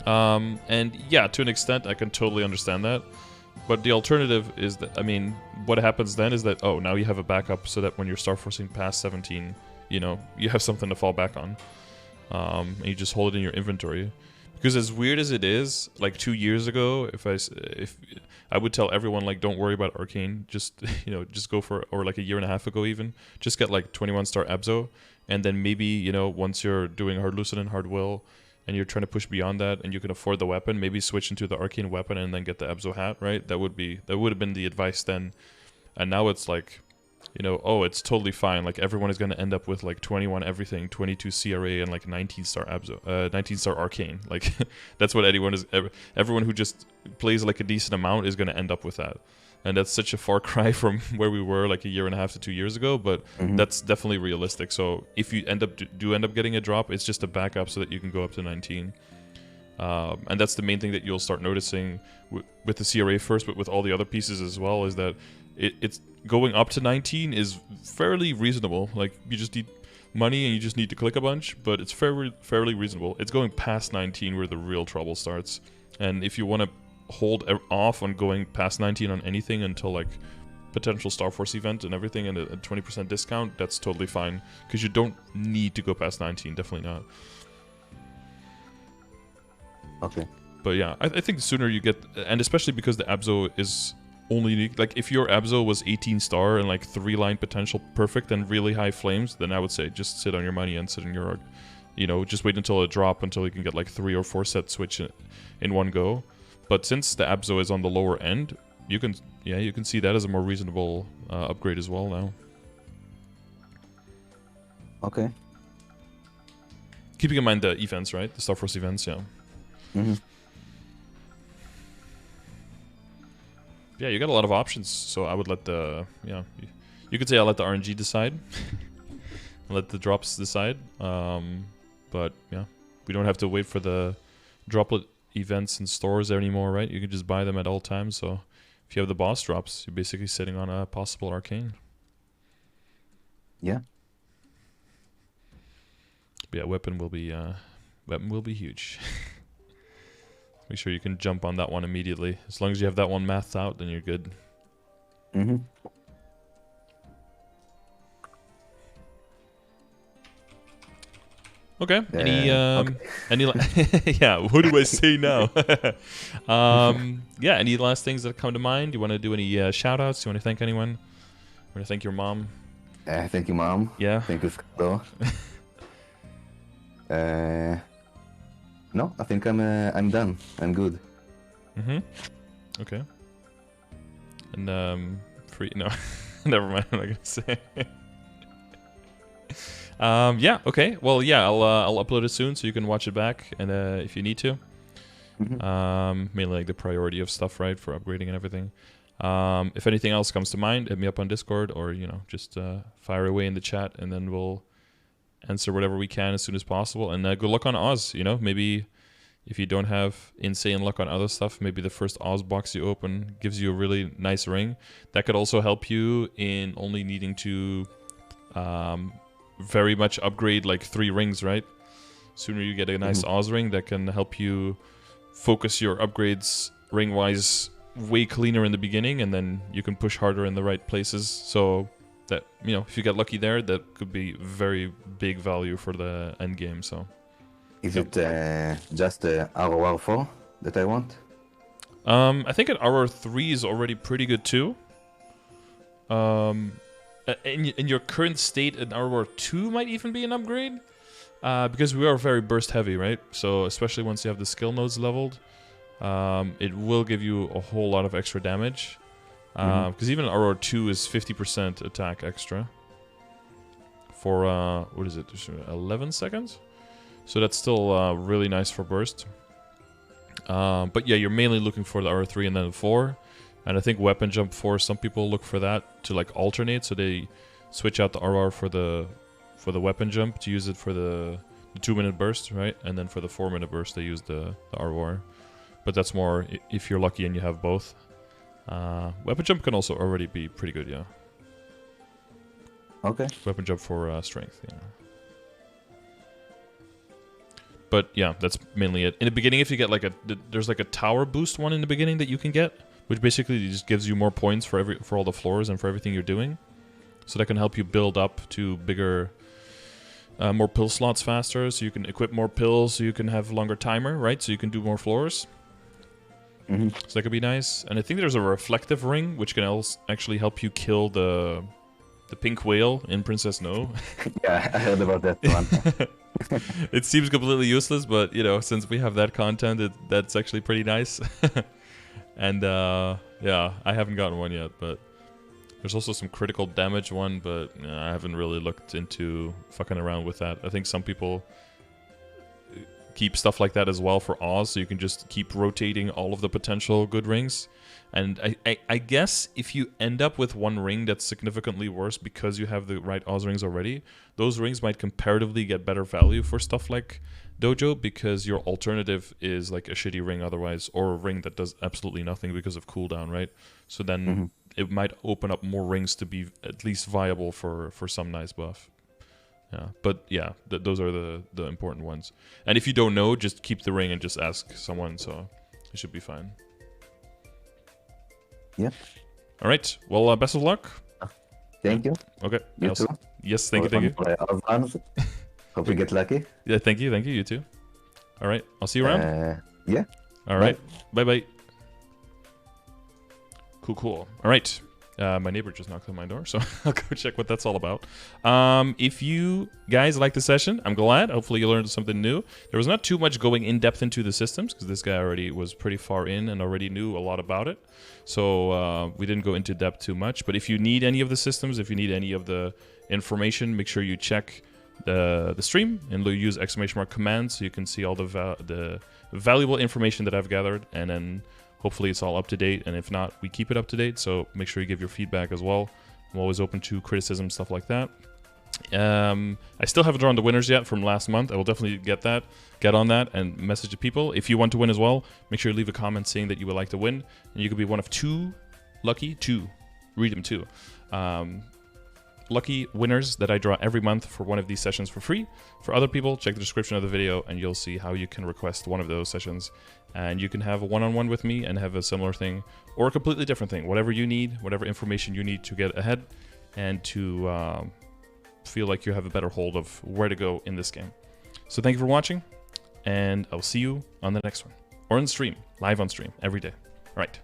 And yeah, to an extent, I can totally understand that. But the alternative is that, I mean, what happens then is that, oh, now you have a backup so that when you're Star Forcing past 17, you know, you have something to fall back on. And you just hold it in your inventory. Because as weird as it is, like 2 years ago, if I would tell everyone, like, don't worry about Arcane, just just go for, or like a year and a half ago even, just get like 21-star Abzo, and then maybe once you're doing Hard Lucid and Hard Will, and you're trying to push beyond that, and you can afford the weapon, maybe switch into the Arcane weapon and then get the Abzo hat, right? That would have been the advice then, and now it's like, oh, it's totally fine. Like everyone is going to end up with like 21 everything, 22 CRA, and like 19-star Abzo, 19-star Arcane. Like that's what everyone who just plays like a decent amount is going to end up with that. And that's such a far cry from where we were like a year and a half to 2 years ago, but that's definitely realistic. So if you end up getting a drop, it's just a backup so that you can go up to 19. And that's the main thing that you'll start noticing with the CRA first, but with all the other pieces as well, is that it's going up to 19 is fairly reasonable. Like you just need money and you just need to click a bunch, but it's fairly reasonable. It's going past 19 where the real trouble starts. And if you want to hold off on going past 19 on anything until like potential Star Force event and everything and a 20% discount, that's totally fine, because you don't need to go past 19. Definitely not. Okay. But yeah, I think the sooner you get, and especially because the Abzo is only unique, like if your Abzo was 18-star and like 3-line potential perfect and really high flames, then I would say just sit on your money and sit in your, just wait until it drop until you can get like 3 or 4 set switch in one go. But since the Abzo is on the lower end, you can see that as a more reasonable upgrade as well now. Okay. Keeping in mind the events, right? The Star Force events, yeah. Yeah, you got a lot of options, so I would let you could say I'll let the RNG decide. Let the drops decide. But yeah, we don't have to wait for the droplet events and stores anymore, right? You can just buy them at all times, so if you have the boss drops, you're basically sitting on a possible Arcane. Yeah. But yeah, weapon will be huge. Make sure you can jump on that one immediately. As long as you have that one mathed out, then you're good. Okay. Any yeah, what do I say now? Yeah, any last things that come to mind? You want to do any shout outs? You want to thank anyone? You want to thank your mom? Thank you, Mom. Yeah. Thank you, Scardor. No, I think I'm done. I'm good. Okay. And free no. Never mind, I'm not gonna say. Yeah, okay. Well, yeah, I'll upload it soon so you can watch it back, and if you need to. Mainly like the priority of stuff, right, for upgrading and everything. If anything else comes to mind, hit me up on Discord, or just fire away in the chat, and then we'll answer whatever we can as soon as possible. And good luck on Oz. Maybe if you don't have insane luck on other stuff, maybe the first Oz box you open gives you a really nice ring. That could also help you in only needing to very much upgrade like 3 rings, right? Sooner you get a nice Oz ring, that can help you focus your upgrades ring-wise way cleaner in the beginning, and then you can push harder in the right places. So that, if you get lucky there, that could be very big value for the end game. So is it just ROR 4 that I want? I think an ROR 3 is already pretty good too. In your current state, an ROR 2 might even be an upgrade, because we are very burst heavy, right? So especially once you have the skill nodes leveled, it will give you a whole lot of extra damage. Because even an ROR 2 is 50% attack extra for what is it, 11 seconds? So that's still really nice for burst. But yeah, you're mainly looking for the ROR 3 and then the 4. And I think weapon jump 4, some people look for that to like alternate, so they switch out the RR for the weapon jump to use it for the 2-minute burst, right? And then for the 4-minute burst they use the RR. But that's more if you're lucky and you have both. Weapon jump can also already be pretty good, yeah. Okay. Weapon jump for strength, yeah. But yeah, that's mainly it. In the beginning, if you get like there's like a tower boost one in the beginning that you can get, which basically just gives you more points for all the floors and for everything you're doing. So that can help you build up to bigger More pill slots faster, so you can equip more pills, so you can have longer timer, right? So you can do more floors. Mm-hmm. So that could be nice. And I think there's a reflective ring, which can also actually help you kill the pink whale in Princess No. Yeah, I heard about that one. It seems completely useless, but you know, since we have that content, that's actually pretty nice. And yeah, I haven't gotten one yet, but there's also some critical damage one, but I haven't really looked into fucking around with that. I think some people keep stuff like that as well for Oz, so you can just keep rotating all of the potential good rings. And I guess if you end up with one ring that's significantly worse because you have the right Oz rings already, those rings might comparatively get better value for stuff like Dojo, because your alternative is like a shitty ring otherwise, or a ring that does absolutely nothing because of cooldown, right? So then it might open up more rings to be at least viable for some nice buff. Yeah, but yeah, those are the important ones. And if you don't know, just keep the ring and just ask someone, so it should be fine. Yep. All right. Well, best of luck. Thank you. Okay. You too. Yes, thank you. Hope you get lucky. Yeah, thank you. You too. All right. I'll see you around. Yeah. All right. Bye. Cool. All right. My neighbor just knocked on my door, so I'll go check what that's all about. If you guys like the session, I'm glad. Hopefully you learned something new. There was not too much going in depth into the systems, because this guy already was pretty far in and already knew a lot about it. So we didn't go into depth too much. But if you need any of the systems, if you need any of the information, make sure you check the stream and use !command so you can see all the valuable information that I've gathered, and then hopefully it's all up to date, and if not, we keep it up to date, so make sure you give your feedback as well. I'm always open to criticism, stuff like that. I still haven't drawn the winners yet from last month. I will definitely get on that and message the people. If you want to win as well, make sure you leave a comment saying that you would like to win, and you could be one of two, read them too, lucky winners that I draw every month for one of these sessions for free. For other people, check the description of the video and you'll see how you can request one of those sessions, and you can have a one-on-one with me and have a similar thing or a completely different thing, whatever you need, whatever information you need to get ahead and to feel like you have a better hold of where to go in this game. So thank you for watching, and I'll see you on the next one, or on stream, live on stream every day. All right.